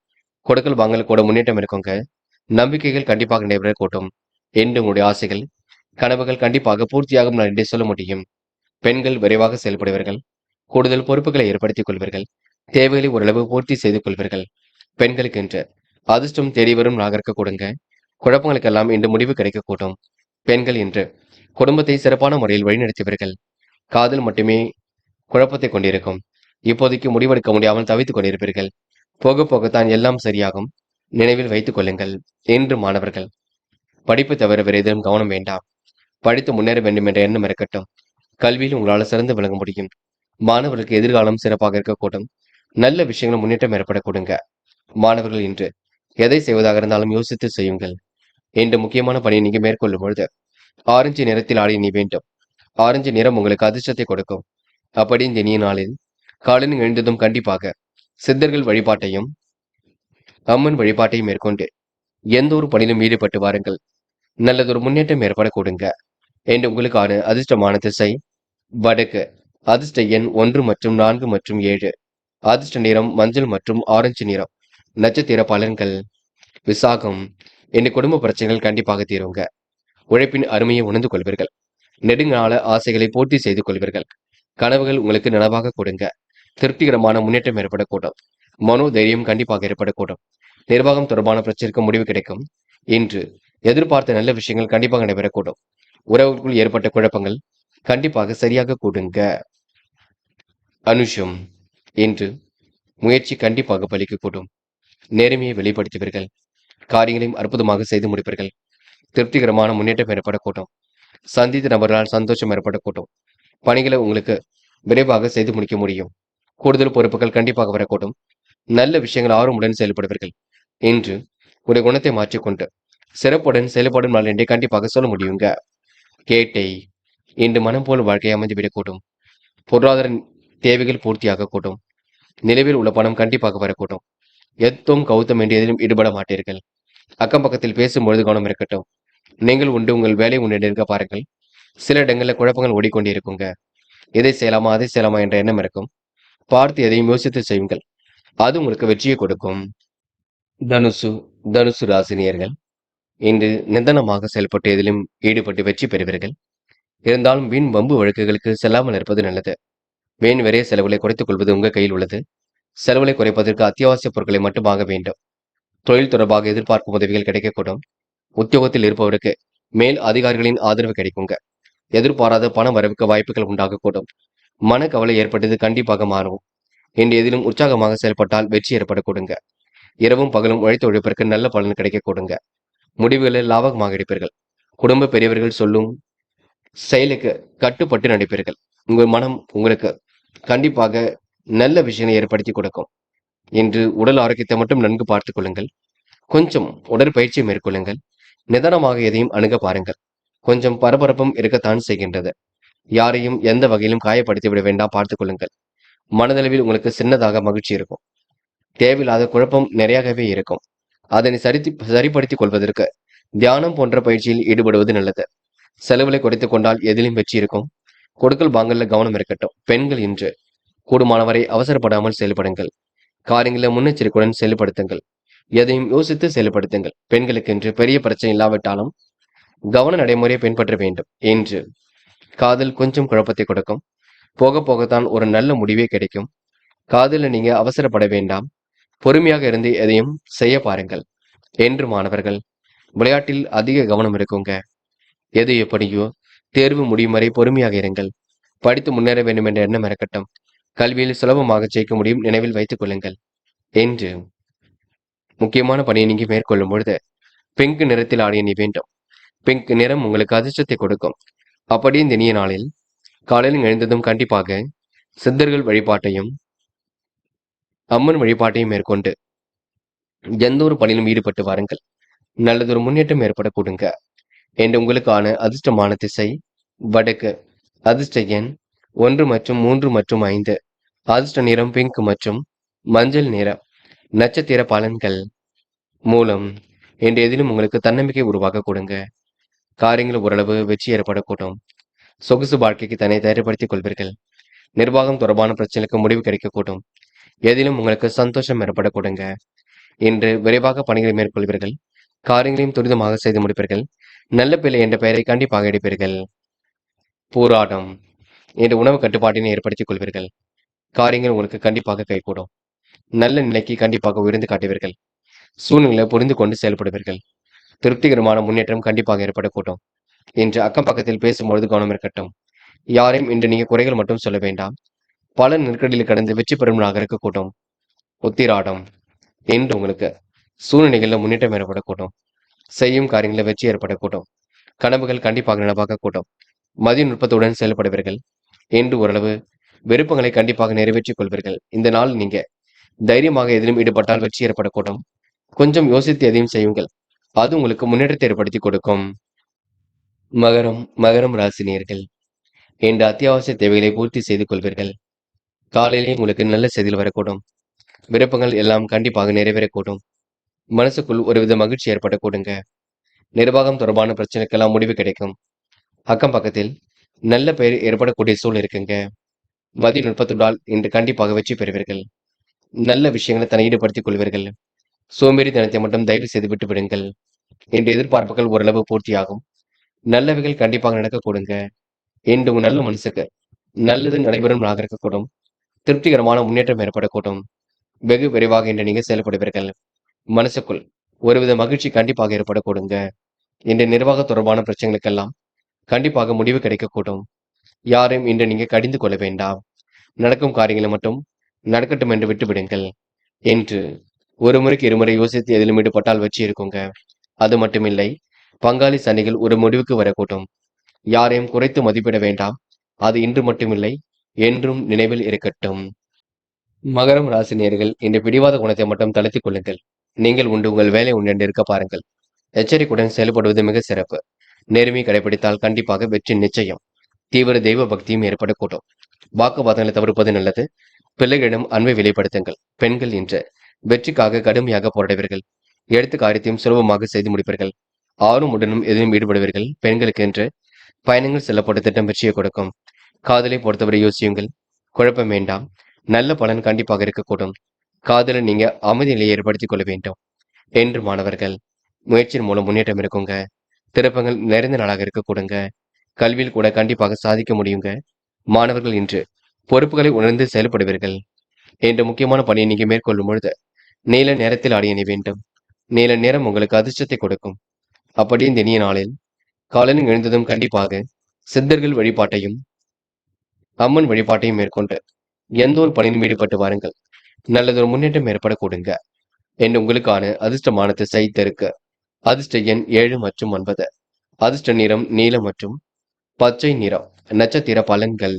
கொடுக்கல் வாங்கல் கூட முன்னேற்றம் இருக்குங்க. நம்பிக்கைகள் கண்டிப்பாக நிறைவேற கூட்டும். என்று உங்களுடைய ஆசைகள் கனவுகள் கண்டிப்பாக பூர்த்தியாகும் நான் என்றே சொல்ல முடியும். பெண்கள் விரைவாக செயல்படுவீர்கள். கூடுதல் பொறுப்புகளை ஏற்படுத்திக் கொள்வீர்கள். தேவைகளை ஓரளவு பூர்த்தி செய்து கொள்வீர்கள். பெண்களுக்கு என்று அதிர்ஷ்டம் தேடி வரும் நாகரிக கொடுங்க. குழப்பங்களுக்கெல்லாம் இன்று முடிவு கிடைக்கக்கூடும். பெண்கள் என்று குடும்பத்தை சிறப்பான முறையில் வழிநடத்துவீர்கள். காதல் மட்டுமே குழப்பத்தை கொண்டிருக்கும். இப்போதைக்கு முடிவெடுக்க முடியாமல் தவித்துக் கொண்டிருப்பீர்கள். போக போகத்தான் எல்லாம் சரியாகும். நினைவில் வைத்துக் கொள்ளுங்கள். என்று மாணவர்கள் படிப்பு தவிர வேறு எதிலும் கவனம் வேண்டாம். படித்து முன்னேற வேண்டும் என்ற எண்ணம் இருக்கட்டும். கல்வியில் உங்களால் சிறந்து விளங்க முடியும். மாணவர்களுக்கு எதிர்காலம் சிறப்பாக இருக்கக்கூடும். நல்ல விஷயங்களும் முன்னேற்றம் ஏற்பட கொடுங்க. மாணவர்கள் இன்று எதை செய்வதாக இருந்தாலும் யோசித்து செய்யுங்கள். என்று முக்கியமான பணியை நீங்க மேற்கொள்ளும் பொழுது ஆரஞ்சு நிறத்தில் ஆடிய நீ வேண்டும். ஆரஞ்சு நிறம் உங்களுக்கு அதிர்ஷ்டத்தை கொடுக்கும். அப்படி இந்த இனிய நாளில் காலையில் எழுந்ததும் கண்டிப்பாக சித்தர்கள் வழிபாட்டையும் அம்மன் வழிபாட்டையும் மேற்கொண்டு எந்த ஒரு பணியிலும் ஈடுபட்டு வாருங்கள். நல்லதொரு முன்னேற்றம் ஏற்பட கொடுங்க. என்று உங்களுக்கான அதிர்ஷ்டமான திசை வடக்கு. அதிர்ஷ்ட எண் 1 மற்றும் 4 மற்றும் 7. அதிர்ஷ்ட நிறம் மஞ்சள் மற்றும் ஆரஞ்சு நிறம். நட்சத்திர பலன்கள். விசாகம். இந்த குடும்ப பிரச்சனைகள் கண்டிப்பாக தீருங்க. உழைப்பின் அருமையை உணர்ந்து கொள்வீர்கள். நெடுங்கால ஆசைகளை பூர்த்தி செய்து கொள்வீர்கள். கனவுகள் உங்களுக்கு நனவாக கொடுங்க. திருப்திகரமான முன்னேற்றம் ஏற்படக்கூடும். மனோதைரியம் கண்டிப்பாக ஏற்படக்கூடும். நிர்வாகம் தொடர்பான பிரச்சனைக்கு முடிவு கிடைக்கும். இன்று எதிர்பார்த்த நல்ல விஷயங்கள் கண்டிப்பாக நடைபெறக்கூடும். உறவுக்குள் ஏற்பட்ட குழப்பங்கள் கண்டிப்பாக சரியாக கூடுங்க. அனுஷம், இன்று முயற்சி கண்டிப்பாக பலிக்கக்கூடும். நேர்மையை வெளிப்படுத்துவீர்கள். காரியங்களையும் அற்புதமாக செய்து முடிப்பீர்கள். திருப்திகரமான முன்னேற்றம் ஏற்படக்கூடும். சந்தித்த நபர்களால் சந்தோஷம் ஏற்படக்கூடும். பணிகளை உங்களுக்கு விரைவாக செய்து முடிக்க முடியும். கூடுதல் பொறுப்புகள் கண்டிப்பாக வரக்கூடும். நல்ல விஷயங்கள் ஆர்வமுடன் செயல்படுவீர்கள். இன்று உடைய குணத்தை மாற்றிக்கொண்டு சிறப்புடன் செயல்படும் நாள் என்றே கண்டிப்பாக சொல்ல முடியுங்க. கேட்டை, இன்று மனம் போல் வாழ்க்கை அமைந்துவிடக்கூடும். பொருளாதார தேவைகள் பூர்த்தியாக கூடும். நிலவில் உள்ள பணம் கண்டிப்பாக வரக்கூடும். எத்தும் கௌத்தம் என்று எதிலும் ஈடுபட மாட்டீர்கள். அக்கம் பக்கத்தில் பேசும்பொழுது கவனம் இருக்கட்டும். நீங்கள் உண்டு உங்கள் வேலை உண்டு இருக்க பாருங்கள். சில இடங்களில் குழப்பங்கள் ஓடிக்கொண்டிருக்குங்க. எதை செய்யலாமா அதை செய்யலாமா என்ற எண்ணம் இருக்கும். பார்த்து எதையும் யோசித்து செய்யுங்கள். அது உங்களுக்கு வெற்றியை கொடுக்கும். தனுசு தனுசு ராசினியர்கள், இன்று நிதானமாக செயல்பட்டு எதிலும் ஈடுபட்டு வெற்றி பெறுவீர்கள். இருந்தாலும் வீண் வம்பு வழக்குகளுக்கு செல்லாமல் இருப்பது நல்லது. வீண் விரைய செலவுகளை குறைத்துக் கொள்வது உங்கள் கையில் உள்ளது. செலவுகளை குறைப்பதற்கு அத்தியாவசிய பொருட்களை மட்டும் வாங்க வேண்டும். தொழில் தொடர்பாக எதிர்பார்க்கும் உதவிகள் கிடைக்கக்கூடும். உத்தியோகத்தில் இருப்பவருக்கு மேல் அதிகாரிகளின் ஆதரவு கிடைக்குங்க. எதிர்பாராத பண வரவுக்கு வாய்ப்புகள் உண்டாகக்கூடும். மனக்கவலை ஏற்பட்டது கண்டிப்பாக மாறும். இன்று எதிலும் உற்சாகமாக செயல்பட்டால் வெற்றி ஏற்படக்கூடுங்க. இரவும் பகலும் உழைத்து உழைப்பிற்கு நல்ல பலன் கிடைக்க கொடுங்க. முடிவுகளில் லாபகமாக எடுப்பீர்கள். குடும்ப பெரியவர்கள் சொல்லும் செயலுக்கு கட்டுப்பட்டு நடிப்பீர்கள். உங்கள் மனம் உங்களுக்கு கண்டிப்பாக நல்ல விஷயங்களை ஏற்படுத்தி கொடுக்கும். இன்று உடல் ஆரோக்கியத்தை மட்டும் நன்கு பார்த்துக் கொள்ளுங்கள். கொஞ்சம் உடற்பயிற்சி மேற்கொள்ளுங்கள். நிதானமாக எதையும் அணுக பாருங்கள். கொஞ்சம் பரபரப்பும் இருக்கத்தான் செய்கின்றது. யாரையும் எந்த வகையிலும் காயப்படுத்தி விட வேண்டாம், பார்த்துக் கொள்ளுங்கள். மனதளவில் உங்களுக்கு சின்னதாக மகிழ்ச்சி இருக்கும். தேவையில்லாத குழப்பம் நிறையாகவே இருக்கும். அதனை சரிப்படுத்திக் கொள்வதற்கு தியானம் போன்ற பயிற்சியில் ஈடுபடுவது நல்லது. செலவுகளை குறைத்துக் கொண்டால் எதிலும் வெற்றி இருக்கும். கொடுக்கல் வாங்கல கவனம் இருக்கட்டும். பெண்கள் இன்று கூடுமானவரை அவசரப்படாமல் செயல்படுங்கள். காரியங்களை முன்னெச்சரிக்கையுடன் செயல்படுத்துங்கள். எதையும் யோசித்து செயல்படுத்துங்கள். பெண்களுக்கு இன்று பெரிய பிரச்சனை இல்லாவிட்டாலும் கவன நடைமுறையை பின்பற்ற வேண்டும். இன்று காதல் கொஞ்சம் குழப்பத்தை கொடுக்கும். போக போகத்தான் ஒரு நல்ல முடிவே கிடைக்கும். காதலில் நீங்க அவசரப்பட வேண்டாம். பொறுமையாக இருந்து எதையும் செய்ய பாருங்கள். என்று மாணவர்கள், விளையாட்டில் அதிக கவனம் இருக்குங்க. எது எப்படியோ தேர்வு முடியும் வரை பொறுமையாக இருங்கள். படித்து முன்னேற வேண்டும் என்ற எண்ணம் இருக்கட்டும். கல்வியில் சுலபமாக ஜெயிக்க முடியும், நினைவில் வைத்துக் கொள்ளுங்கள். என்று முக்கியமான பணியை நீங்க மேற்கொள்ளும் பொழுது பிங்க் நிறத்தில் ஆடிய நீ வேண்டும். பிங்க் நிறம் உங்களுக்கு அதிர்ஷ்டத்தை கொடுக்கும். அப்படி இந்த இனிய நாளில் காலையில் எழுந்ததும் கண்டிப்பாக சித்தர்கள் வழிபாட்டையும் அம்மன் வழிபாட்டையும் மேற்கொண்டு எந்த ஒரு பணியிலும் ஈடுபட்டு வாருங்கள். நல்லதொரு முன்னேற்றம் ஏற்பட கொடுங்க. என்று உங்களுக்கான அதிர்ஷ்டமான திசை வடக்கு. அதிர்ஷ்ட எண் 1 மற்றும் 3 மற்றும் 5. அதிர்ஷ்ட நிறம் பிங்க் மற்றும் மஞ்சள் நிறம். நட்சத்திர பலன்கள். மூலம், என்று எதிலும் உங்களுக்கு தன்னம்பிக்கை உருவாக்க கொடுங்க. காரியங்கள் ஓரளவு வெற்றி ஏற்படக்கூடும். சொகுசு வாழ்க்கைக்கு தன்னை தயார்படுத்திக் கொள்வீர்கள். நிர்வாகம் தொடர்பான பிரச்சனைக்கு முடிவு கிடைக்கக்கூடும். எதிலும் உங்களுக்கு சந்தோஷம் ஏற்பட கொடுங்க. இன்று விரைவாக பணிகளை மேற்கொள்வீர்கள். காரியங்களையும் துரிதமாக செய்து முடிப்பீர்கள். நல்ல பிள்ளை என்ற பெயரை கண்டிப்பாக எடுப்பீர்கள். போராட்டம், என்ற உணவு கட்டுப்பாட்டினை ஏற்படுத்திக் கொள்வீர்கள். காரியங்கள் உங்களுக்கு கண்டிப்பாக கைகூடும். நல்ல நிலைக்கு கண்டிப்பாக உயர்ந்து காட்டுவீர்கள். சூழ்நிலை புரிந்து கொண்டு செயல்படுவீர்கள். திருப்திகரமான முன்னேற்றம் கண்டிப்பாக ஏற்படக்கூடும். இன்று அக்கம் பக்கத்தில் பேசும்பொழுது கவனம் இருக்கட்டும். யாரையும் இன்று நீங்க குறைகள் மட்டும் சொல்ல வேண்டாம். பல நெருக்கடியில் கடந்து வெற்றி பெறும் நாளாக இருக்கக்கூடும். உத்திராடம், இன்று உங்களுக்கு சூழ்நிலைகளில் முன்னேற்றம் ஏற்படக்கூடும். செய்யும் காரியங்களில் வெற்றி ஏற்படக்கூடும். கனவுகள் கண்டிப்பாக நனவாக கூடும். மதிநுட்பத்துடன் செயல்படுவீர்கள். இன்று ஓரளவு விருப்பங்களை கண்டிப்பாக நிறைவேற்றிக் கொள்வீர்கள். இந்த நாள் நீங்க தைரியமாக எதிலும் ஈடுபட்டால் வெற்றி ஏற்படக்கூடும். கொஞ்சம் யோசித்து எதையும் செய்யுங்கள். அது உங்களுக்கு முன்னேற்றத்தை ஏற்படுத்தி கொடுக்கும். மகரம் ராசினியர்கள், இன்று அத்தியாவசிய தேவைகளை பூர்த்தி செய்து கொள்வீர்கள். காலையிலே உங்களுக்கு நல்ல செய்திகள் வரக்கூடும். விருப்பங்கள் எல்லாம் கண்டிப்பாக நிறைவேறக்கூடும். மனசுக்குள் ஒருவித மகிழ்ச்சி ஏற்படக்கூடுங்க. நிர்வாகம் தொடர்பான பிரச்சனைக்கெல்லாம் முடிவு கிடைக்கும். அக்கம் பக்கத்தில் நல்ல பெயர் ஏற்படக்கூடிய சூழல் இருக்குங்க. மதிநுட்பத்துடால் இன்று கண்டிப்பாக வெற்றி பெறுவீர்கள். நல்ல விஷயங்களை தன்னை ஈடுபடுத்திக் கொள்வீர்கள். சோம்பேறித்தனத்தை மட்டும் தயவு செய்து விட்டு விடுங்கள். இன்று எதிர்பார்ப்புகள் ஓரளவு பூர்த்தியாகும். நல்லவைகள் கண்டிப்பாக நடக்க கொடுங்க. இன்று உங்க நல்ல மனசுக்கு நல்லது நடைபெறும் நாளாக இருக்கக்கூடும். திருப்திகரமான முன்னேற்றம் ஏற்படக்கூடும். வெகு விரைவாக இன்று நீங்க செயல்படுவீர்கள். மனசுக்குள் ஒருவித மகிழ்ச்சி கண்டிப்பாக ஏற்படக்கூடுங்க. இன்று நிர்வாக தொடர்பான பிரச்சனைகளுக்கெல்லாம் கண்டிப்பாக முடிவு கிடைக்கக்கூடும். யாரையும் இன்று நீங்க கடிந்து கொள்ள வேண்டாம். நடக்கும் காரியங்களை மட்டும் நடக்கட்டும் என்று விட்டு விடுங்கள். என்று ஒரு முறைக்கு இருமுறை யோசித்து எதிலும் ஈடுபட்டால் வெற்றி இருக்குங்க. அது மட்டுமில்லை, பங்காளி சண்டைகள் ஒரு முடிவுக்கு வரக்கூடும். யாரையும் குறைத்து மதிப்பிட வேண்டாம். அது இன்று மட்டுமில்லை, என்றும் நினைவில் இருக்கட்டும். மகரம் ராசி நேயர்கள், இந்த பிடிவாத குணத்தை மட்டும் தளர்த்திக் கொள்ளுங்கள். நீங்கள் உண்டு உங்கள் வேலை உண்டு இருக்க பாருங்கள். எச்சரிக்கையுடன் செயல்படுவது மிக சிறப்பு. நேர்மை கடைபிடித்தால் கண்டிப்பாக வெற்றி நிச்சயம். தீவிர தெய்வ பக்தியும் ஏற்படக்கூடும். வாக்குவாதங்களை தவிர்ப்பது நல்லது. பிள்ளைகளிடம் அன்பை வெளிப்படுத்துங்கள். பெண்கள் இன்று வெற்றிக்காக கடுமையாக போராடுவீர்கள். எடுத்த காரியத்தையும் சுலபமாக செய்து முடிப்பீர்கள். ஆர்வம் உடனும் எதிலும் ஈடுபடுவீர்கள். பெண்களுக்கு என்று பயணங்கள் செல்லப்பட்ட திட்டம் வெற்றியை கொடுக்கும். காதலை பொறுத்தவரை யோசியுங்கள். குழப்பம் வேண்டாம். நல்ல பலன் கண்டிப்பாக இருக்கக்கூடும். காதலை நீங்க அமைதி நிலையை ஏற்படுத்திக் கொள்ள வேண்டும். என்று மாணவர்கள் முயற்சியின் மூலம் முன்னேற்றம் இருக்குங்க. திருப்பங்கள் நிறைந்த நாளாக இருக்க கொடுங்க. கல்வியில் கூட கண்டிப்பாக சாதிக்க முடியுங்க. மாணவர்கள் இன்று பொறுப்புகளை உணர்ந்து செயல்படுவீர்கள். என்ற முக்கியமான பணியை நீங்க மேற்கொள்ளும் பொழுது நீல நேரத்தில் அடைய வேண்டும். நீல நேரம் உங்களுக்கு அதிர்ஷ்டத்தை கொடுக்கும். அப்படி இந்த இனிய நாளில் காலையில் எழுந்ததும் கண்டிப்பாக சித்தர்கள் வழிபாட்டையும் அம்மன் வழிபாட்டையும் மேற்கொண்டு எந்த ஒரு பணியிலும் ஈடுபட்டு வாருங்கள். நல்லதொரு முன்னேற்றம் ஏற்பட கொடுங்க. என்று உங்களுக்கான அதிர்ஷ்டமான திசை தெற்கு. அதிர்ஷ்ட எண் 7 மற்றும் 9. அதிர்ஷ்ட நிறம் நீலம் மற்றும் பச்சை நிறம். நட்சத்திர பலன்கள்.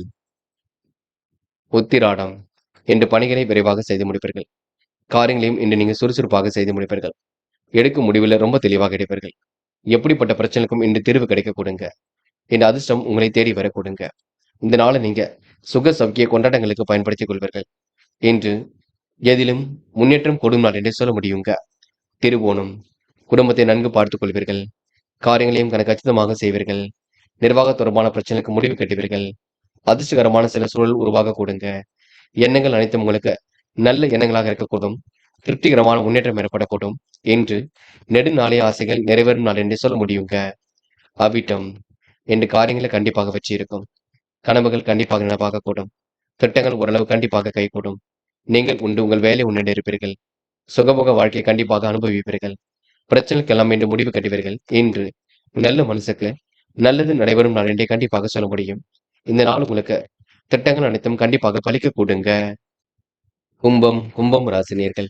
உத்திராடம். இன்று பணிகளை விரைவாக செய்து முடிப்பீர்கள். காரியங்களையும் இன்று நீங்க சுறுசுறுப்பாக செய்து முடிப்பீர்கள். எடுக்கும் முடிவில் ரொம்ப தெளிவாக எடுப்பீர்கள். எப்படிப்பட்ட பிரச்சனைக்கும் இன்று தீர்வு கிடைக்க கொடுங்க. இந்த அதிர்ஷ்டம் உங்களை தேடி வர கொடுங்க. இந்த நாளை நீங்க சுக சௌக்கிய கொண்டாட்டங்களுக்கு பயன்படுத்திக் கொள்வீர்கள். இன்று எதிலும் முன்னேற்றம் கொடும் நாள் என்று சொல்ல முடியுங்க. திருவோணம். குடும்பத்தை நன்கு பார்த்துக் கொள்வீர்கள். காரியங்களையும் கச்சிதமாக செய்வீர்கள். நிர்வாக தொடர்பான பிரச்சனைக்கு முடிவு கட்டுவீர்கள். அதிர்ஷ்டகரமான சில சூழல் உருவாக கூடுங்க. எண்ணங்கள் அனைத்தும் உங்களுக்கு நல்ல எண்ணங்களாக இருக்கக்கூடும். திருப்திகரமான முன்னேற்றம் ஏற்படக்கூடும். என்று நெடுநாளைய ஆசைகள் நிறைவேறும் நாள் என்று சொல்ல முடியுங்க. அவிட்டம். என்று காரியங்களை கண்டிப்பாக வச்சு இருக்கும். கனவுகள் கண்டிப்பாக நினைவாக கூடும். திட்டங்கள் ஓரளவு கண்டிப்பாக கைகூடும். நீங்கள் உண்டு உங்கள் வேலை உண்டு இருப்பீர்கள். சுகபோக வாழ்க்கையை கண்டிப்பாக அனுபவிப்பீர்கள். பிரச்சனைக்கெல்லாம் என்று முடிவு கட்டுவீர்கள். இன்று நல்ல மனசுக்கு நல்லது நடைபெறும் நாள் என்றே கண்டிப்பாக சொல்ல முடியும். இந்த நாள் உங்களுக்கு திட்டங்கள் அனைத்தும் கண்டிப்பாக பலிக்க கூடுங்க. கும்பம் ராசினியர்கள்.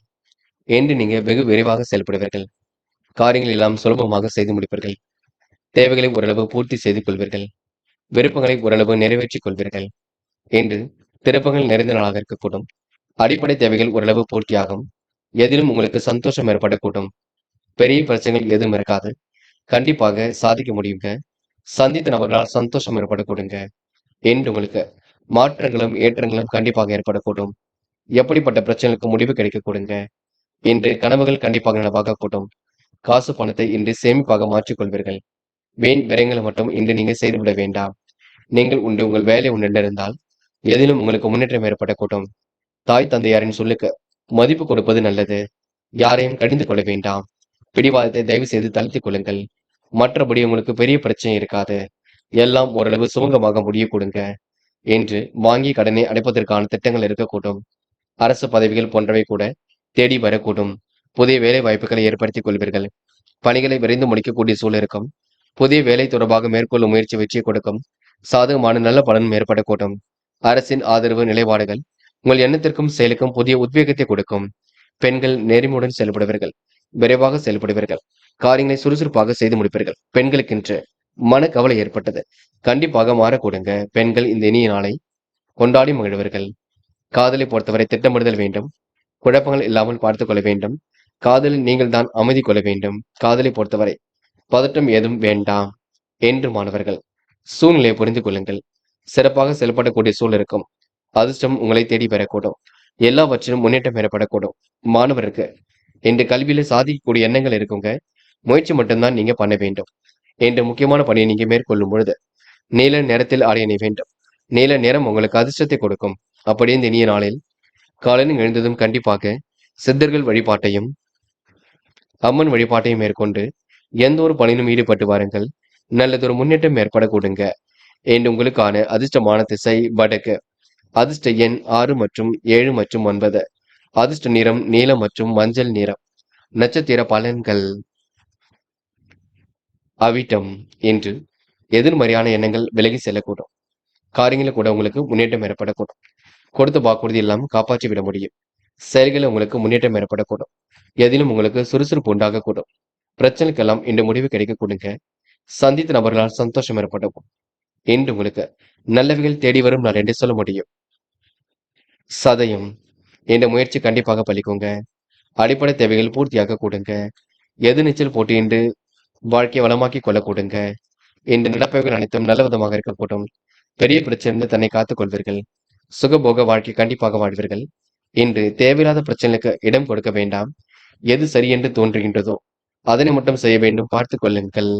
என்று நீங்க வெகு விரைவாக செயல்படுவீர்கள். காரியங்கள் எல்லாம் சுலபமாக செய்து முடிப்பீர்கள். தேவைகளை ஓரளவு பூர்த்தி செய்து கொள்வீர்கள். விருப்பங்களை ஓரளவு நிறைவேற்றிக் கொள்வீர்கள். என்று திருப்பங்கள் நிறைந்த நாளாக இருக்கக்கூடும். அடிப்படை தேவைகள் ஓரளவு பூர்த்தியாகும். எதிலும் உங்களுக்கு சந்தோஷம் ஏற்படக்கூடும். பெரிய பிரச்சனைகள் எதுவும் இருக்காது. கண்டிப்பாக சாதிக்க முடியுங்க. சந்தித்த நபர்களால் சந்தோஷம் ஏற்படக்கூடுங்க. என்று உங்களுக்கு மாற்றங்களும் ஏற்றங்களும் கண்டிப்பாக ஏற்படக்கூடும். எப்படிப்பட்ட பிரச்சனைகளுக்கு முடிவு கிடைக்க கொடுங்க. இன்று கனவுகள் கண்டிப்பாக நனவாக கூட்டும். காசு பணத்தை இன்று சேமிப்பாக மாற்றிக்கொள்வீர்கள். வீண் விரயங்களை மட்டும் இன்று நீங்க செய்துவிட வேண்டாம். நீங்கள் உண்டு உங்கள் வேலை உண்டிருந்தால் எதிலும் உங்களுக்கு முன்னேற்றம் ஏற்படக்கூடும். தாய் தந்தையாரின் சொல்லுக்கு மதிப்பு கொடுப்பது நல்லது. யாரையும் கடிந்து கொள்ள வேண்டாம். பிடிவாதத்தை தயவு செய்து தளர்த்திக் கொள்ளுங்கள். மற்றபடி உங்களுக்கு பெரிய பிரச்சனை இருக்காது. எல்லாம் ஓரளவு சுமூகமாக முடிய கொடுங்க. என்று வாங்கி கடனை அடைப்பதற்கான திட்டங்கள் இருக்கக்கூடும். அரசு பதவிகள் போன்றவை கூட தேடி வரக்கூடும். புதிய வேலை வாய்ப்புகளை ஏற்படுத்திக் கொள்வீர்கள். பணிகளை விரைந்து முடிக்கக்கூடிய சூழல் இருக்கும். புதிய வேலை தொடர்பாக மேற்கொள்ளும் முயற்சி வெற்றியை கொடுக்கும். சாதகமான நல்ல பலனும் ஏற்படக்கூடும். அரசின் ஆதரவு நிலைப்பாடுகள் உங்கள் எண்ணத்திற்கும் செயலுக்கும் புதிய உத்வேகத்தை கொடுக்கும். பெண்கள் நேர்மையுடன் செயல்படுவீர்கள். விரைவாக செயல்படுவீர்கள். காரியங்களை சுறுசுறுப்பாக செய்து முடிப்பீர்கள். பெண்களுக்கென்று மனக்கவலை ஏற்பட்டது கண்டிப்பாக மாறக்கூடுங்க. பெண்கள் இந்த இனிய நாளை கொண்டாடி மகிழ்வர்கள். காதலை பொறுத்தவரை திட்டமிடுதல் வேண்டும். குழப்பங்கள் இல்லாமல் பார்த்துக் கொள்ள வேண்டும். காதலில் நீங்கள் தான் அமைதி கொள்ள வேண்டும். காதலை பொறுத்தவரை பதட்டம் ஏதும் வேண்டாம். என்று மாணவர்கள் சூழ்நிலையை புரிந்து கொள்ளுங்கள். சிறப்பாக செயல்படக்கூடிய சூழல் இருக்கும். அதிர்ஷ்டம் உங்களை தேடி பெறக்கூடும். எல்லாவற்றிலும் முன்னேற்றம் ஏற்படக்கூடும். மாணவருக்கு இன்று கல்வியில சாதிக்கக்கூடிய எண்ணங்கள் இருக்குங்க. முயற்சி மட்டும்தான் நீங்க பண்ண வேண்டும். என்ற முக்கியமான பணியை நீங்க மேற்கொள்ளும் பொழுது நீல நேரத்தில் அடைய வேண்டும். நீல நேரம் உங்களுக்கு அதிர்ஷ்டத்தை கொடுக்கும். அப்படியே இந்த இனிய நாளில் காலையில் எழுந்ததும் கண்டிப்பாக சித்தர்கள் வழிபாட்டையும் அம்மன் வழிபாட்டையும் மேற்கொண்டு எந்த ஒரு பணியிலும் ஈடுபட்டு வாருங்கள். நல்லதொரு முன்னேற்றம் ஏற்பட கொடுங்க. இன்று உங்களுக்கான அதிர்ஷ்டமான திசை வடக்கு. அதிர்ஷ்ட எண் 6 மற்றும் 7 மற்றும் 9. அதிர்ஷ்ட நிறம் நீலம் மற்றும் மஞ்சள் நிறம். நட்சத்திர பலன்கள். அவிட்டம். இன்று எதிர்மறையான எண்ணங்கள் விலகி செல்லக்கூடும். காரியங்களில் கூட உங்களுக்கு முன்னேற்றம் ஏற்படக்கூடும். கொடுத்த வாக்குறுதி இல்லாமல் காப்பாற்றி விட முடியும். செயல்களில் உங்களுக்கு முன்னேற்றம் ஏற்படக்கூடும். எதிலும் உங்களுக்கு சுறுசுறுப்பு உண்டாகக்கூடும். பிரச்சனைக்கெல்லாம் இன்று முடிவு கிடைக்கக்கூடுங்க. சந்தித்த நபர்களால் சந்தோஷம் ஏற்படும். இன்று உங்களுக்கு நல்லவைகள் தேடி வரும் நாள் என்று சொல்ல முடியும். சதயம். இந்த முயற்சி கண்டிப்பாக பலிக்குங்க. அடிப்படை தேவைகள் பூர்த்தியாக கூடுங்க. எதிர்நீச்சல் போட்டியின்றி வாழ்க்கையை வளமாக்கி கொள்ள கூடுங்க. இந்த நடப்பவைகள் அனைத்தும் நல்ல விதமாக இருக்கக்கூடும். பெரிய பிரச்சனை தன்னை காத்துக் கொள்வீர்கள். சுகபோக வாழ்க்கை கண்டிப்பாக வாழ்வீர்கள். இன்று தேவையில்லாத பிரச்சனைகளுக்கு இடம் கொடுக்க வேண்டாம். எது சரி என்று தோன்றுகின்றதோ அதனை மட்டும் செய்ய வேண்டும், பார்த்துக் கொள்ளுங்கள்.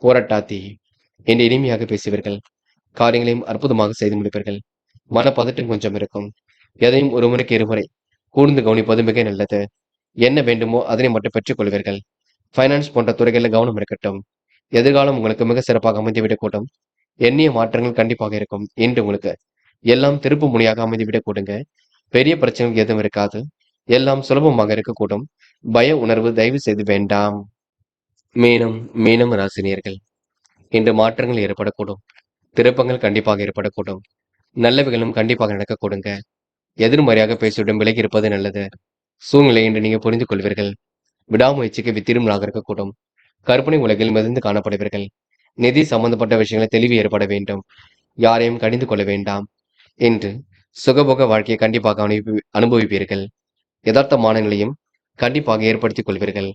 போராட்டாத்தி. இன்று இனிமையாக பேசுவீர்கள். காரியங்களையும் அற்புதமாக செய்து முடிப்பீர்கள். மனப்பதட்டம் கொஞ்சம் இருக்கும். எதையும் ஒரு முறைக்கு இருமுறை கூர்ந்து கவனிப்பது மிக நல்லது. என்ன வேண்டுமோ அதனை மட்டும் பெற்றுக் கொள்வீர்கள். பைனான்ஸ் போன்ற துறைகளில் கவனம் இருக்கட்டும். எதிர்காலம் உங்களுக்கு மிக சிறப்பாக அமைந்துவிடக் கூடும். எண்ணிய மாற்றங்கள் கண்டிப்பாக இருக்கும். இன்று உங்களுக்கு எல்லாம் திருப்பு முனையாக அமைந்துவிடக் கூடுங்க. பெரிய பிரச்சனைகள் எதுவும் இருக்காது. எல்லாம் சுலபமாக இருக்கக்கூடும். பய உணர்வு தயவு செய்து வேண்டாம். மீனம் ராசினியர்கள். இன்று மாற்றங்கள் ஏற்படக்கூடும். திருப்பங்கள் கண்டிப்பாக ஏற்படக்கூடும். நல்லவைகளும் கண்டிப்பாக நடக்கக்கூடுங்க. எதிர்மறையாக பேசிவிடும் விலகி இருப்பது நல்லது. சூழ்நிலை என்று நீங்க புரிந்து கொள்வீர்கள். விடாமுயற்சிக்கு வித்திரும் நாளாக இருக்கக்கூடும். கற்பனை உலகில் மிதந்து காணப்படுவீர்கள். நிதி சம்பந்தப்பட்ட விஷயங்களை தெளிவு ஏற்பட வேண்டும். யாரையும் கடிந்து கொள்ள வேண்டாம். இன்று சுகபோக வாழ்க்கையை கண்டிப்பாக அனுபவிப்பீர்கள். யதார்த்தமான நிலையும் கண்டிப்பாக ஏற்படுத்திக் கொள்வீர்கள்.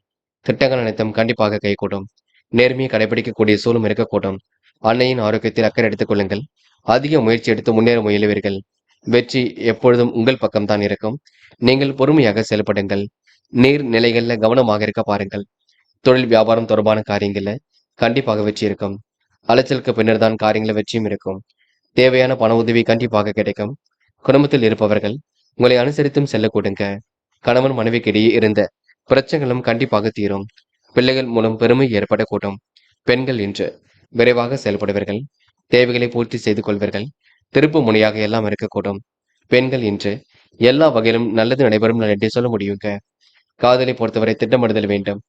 திட்டங்கள் அனைத்தும் கண்டிப்பாக கைகூடும். நேர்மையை கடைபிடிக்கக்கூடிய சூழலும் இருக்கக்கூடும். அன்னையின் ஆரோக்கியத்தில் அக்கறை எடுத்துக் கொள்ளுங்கள். அதிக முயற்சி எடுத்து முன்னேற முயலுவீர்கள். வெற்றி எப்பொழுதும் உங்கள் பக்கம்தான் இருக்கும். நீங்கள் பொறுமையாக செயல்படுங்கள். நீர் நிலைகள்ல கவனமாக இருக்க பாருங்கள். தொழில் வியாபாரம் தொடர்பான காரியங்கள்ல கண்டிப்பாக வெற்றி இருக்கும். அலைச்சலுக்கு பின்னர் தான் காரியங்கள வெற்றியும் இருக்கும். தேவையான பண உதவி கண்டிப்பாக கிடைக்கும். குடும்பத்தில் இருப்பவர்கள் உங்களை அனுசரித்தும் செல்லக்கூடுங்க. கணவன் மனைவிக்கிடையே இருந்த பிரச்சனைகளும் கண்டிப்பாக தீரும். பிள்ளைகள் மூலம் பெருமை ஏற்படக்கூடும். பெண்கள் இன்று விரைவாக செயல்படுவீர்கள். தேவைகளை பூர்த்தி செய்து கொள்வீர்கள். திருப்பு முனையாக எல்லாம் இருக்கக்கூடும். பெண்கள் இன்று எல்லா வகையிலும் நல்லது நடைபெறும் என்று சொல்ல முடியுங்க. காதலை பொறுத்தவரை திட்டமிடுதல் வேண்டும்.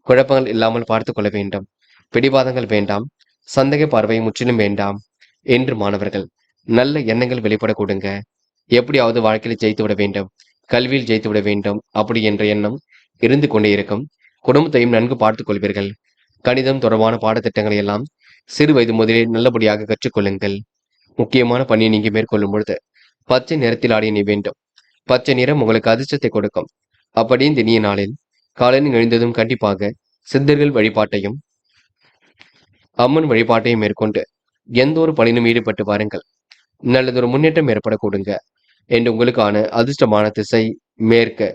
குழப்பங்கள் இல்லாமல் பார்த்து கொள்ள வேண்டும். பிடிவாதங்கள் வேண்டாம். சந்தேக பார்வை முற்றிலும் வேண்டாம். என்று மாணவர்கள் நல்ல எண்ணங்கள் வெளிப்பட கொடுங்க. எப்படியாவது வாழ்க்கையில் ஜெயித்து விட வேண்டும், கல்வியில் ஜெயித்து விட வேண்டும் அப்படி என்ற எண்ணம் இருந்து கொண்டே இருக்கும். குடும்பத்தையும் நன்கு பார்த்துக் கொள்வீர்கள். கணிதம் தொடர்பான பாடத்திட்டங்களை எல்லாம் சிறு வயது முதலே நல்லபடியாக கற்றுக்கொள்ளுங்கள். முக்கியமான பணியை நீங்க மேற்கொள்ளும் பொழுது பச்சை நிறத்தில் ஆடிய நீ வேண்டும். பச்சை நிறம் உங்களுக்கு அதிர்ஷ்டத்தை கொடுக்கும். அப்படி இந்த இனிய நாளில் காலையில் எழுந்ததும் கண்டிப்பாக சித்தர்கள் வழிபாட்டையும் அம்மன் வழிபாட்டையும் மேற்கொண்டு எந்த ஒரு பணியிலும் ஈடுபட்டு பாருங்கள். நல்லதொரு முன்னேற்றம் ஏற்படக்கூடுங்க. என்று உங்களுக்கான அதிர்ஷ்டமான திசை மேற்கு.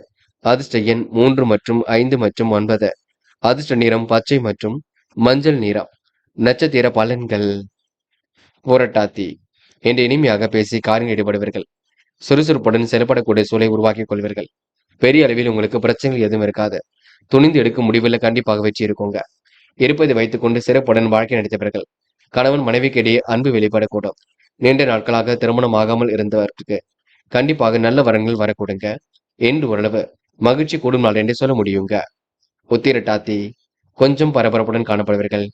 அதிர்ஷ்ட எண் 3 மற்றும் 5 மற்றும் 9. அதிர்ஷ்ட நிறம் பச்சை மற்றும் மஞ்சள் நிறம். நட்சத்திர பலன்கள். புரட்டாதி. என்று இனிமையாக பேசி காரியம் ஈடுபடுவீர்கள். சுறுசுறுப்புடன் செயல்படக்கூடிய சூழலை உருவாக்கிக் கொள்வீர்கள். பெரிய அளவில் உங்களுக்கு பிரச்சனைகள் எதுவும் இருக்காது. துணிந்து எடுக்கும் முடிவில் கண்டிப்பாக வெற்றி இருக்குங்க. இருப்பதை வைத்துக்கொண்டு சிறப்புடன் வாழ்க்கை நடத்தவர்கள். கணவன் மனைவிக்கு இடையே அன்பு வெளிப்படக்கூடும். நீண்ட நாட்களாக திருமணம் ஆகாமல் இருந்தவருக்கு கண்டிப்பாக நல்ல வரன்கள் வரக்கூடுங்க. என்று ஓரளவு மகிழ்ச்சி கூடும் நாள் என்று சொல்ல முடியுங்க. உத்திரட்டாத்தி. கொஞ்சம் பரபரப்புடன் காணப்படுவீர்கள்.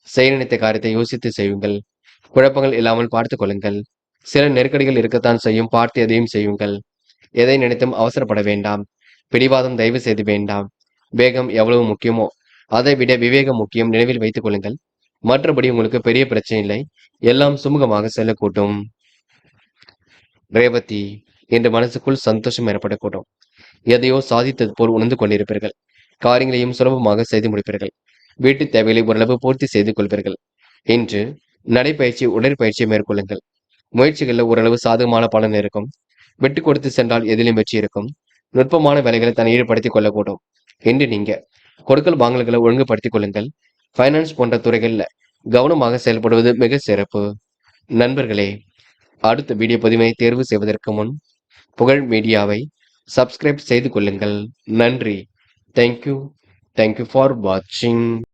செய்ய நினைத்த காரியத்தை யோசித்து செய்யுங்கள். குழப்பங்கள் இல்லாமல் பார்த்துக் கொள்ளுங்கள். சில நெருக்கடிகள் இருக்கத்தான் செய்யும், பார்த்து எதையும் செய்யுங்கள். எதை நினைத்தும் அவசரப்பட வேண்டாம். பிடிவாதம் தயவு செய்து வேண்டாம். வேகம் எவ்வளவு முக்கியமோ அதை விட விவேகம் முக்கியம், நினைவில் வைத்துக் கொள்ளுங்கள். மற்றபடி உங்களுக்கு பெரிய பிரச்சனை இல்லை. எல்லாம் சுமூகமாக செல்லக்கூடும். ரேவதி. இன்று மனசுக்குள் சந்தோஷம் ஏற்படக்கூடும். எதையோ சாதித்தது போல் உணர்ந்து கொண்டிருப்பீர்கள். காரியங்களையும் சுலபமாக செய்து முடிப்பீர்கள். வீட்டு தேவைகளை ஓரளவு பூர்த்தி செய்து கொள்வீர்கள். இன்று நடைப்பயிற்சி உடற்பயிற்சியை மேற்கொள்ளுங்கள். முயற்சிகளில் ஓரளவு சாதகமான பலன் இருக்கும். விட்டு கொடுத்து சென்றால் எதிலும் வெற்றி இருக்கும். நுட்பமான வேலைகளை தன்னை ஈடுபடுத்திக் கொள்ளக்கூடும். இன்று நீங்க கொடுக்கல் வாங்கல்களை ஒழுங்குபடுத்திக் கொள்ளுங்கள். பைனான்ஸ் போன்ற துறைகளில் கவனமாக செயல்படுவது மிக சிறப்பு. நண்பர்களே, அடுத்த வீடியோ பதிவை தேர்வு செய்வதற்கு முன் புகழ் மீடியாவை சப்ஸ்கிரைப் செய்து கொள்ளுங்கள். நன்றி. தேங்க்யூ ஃபார் வாட்சிங்.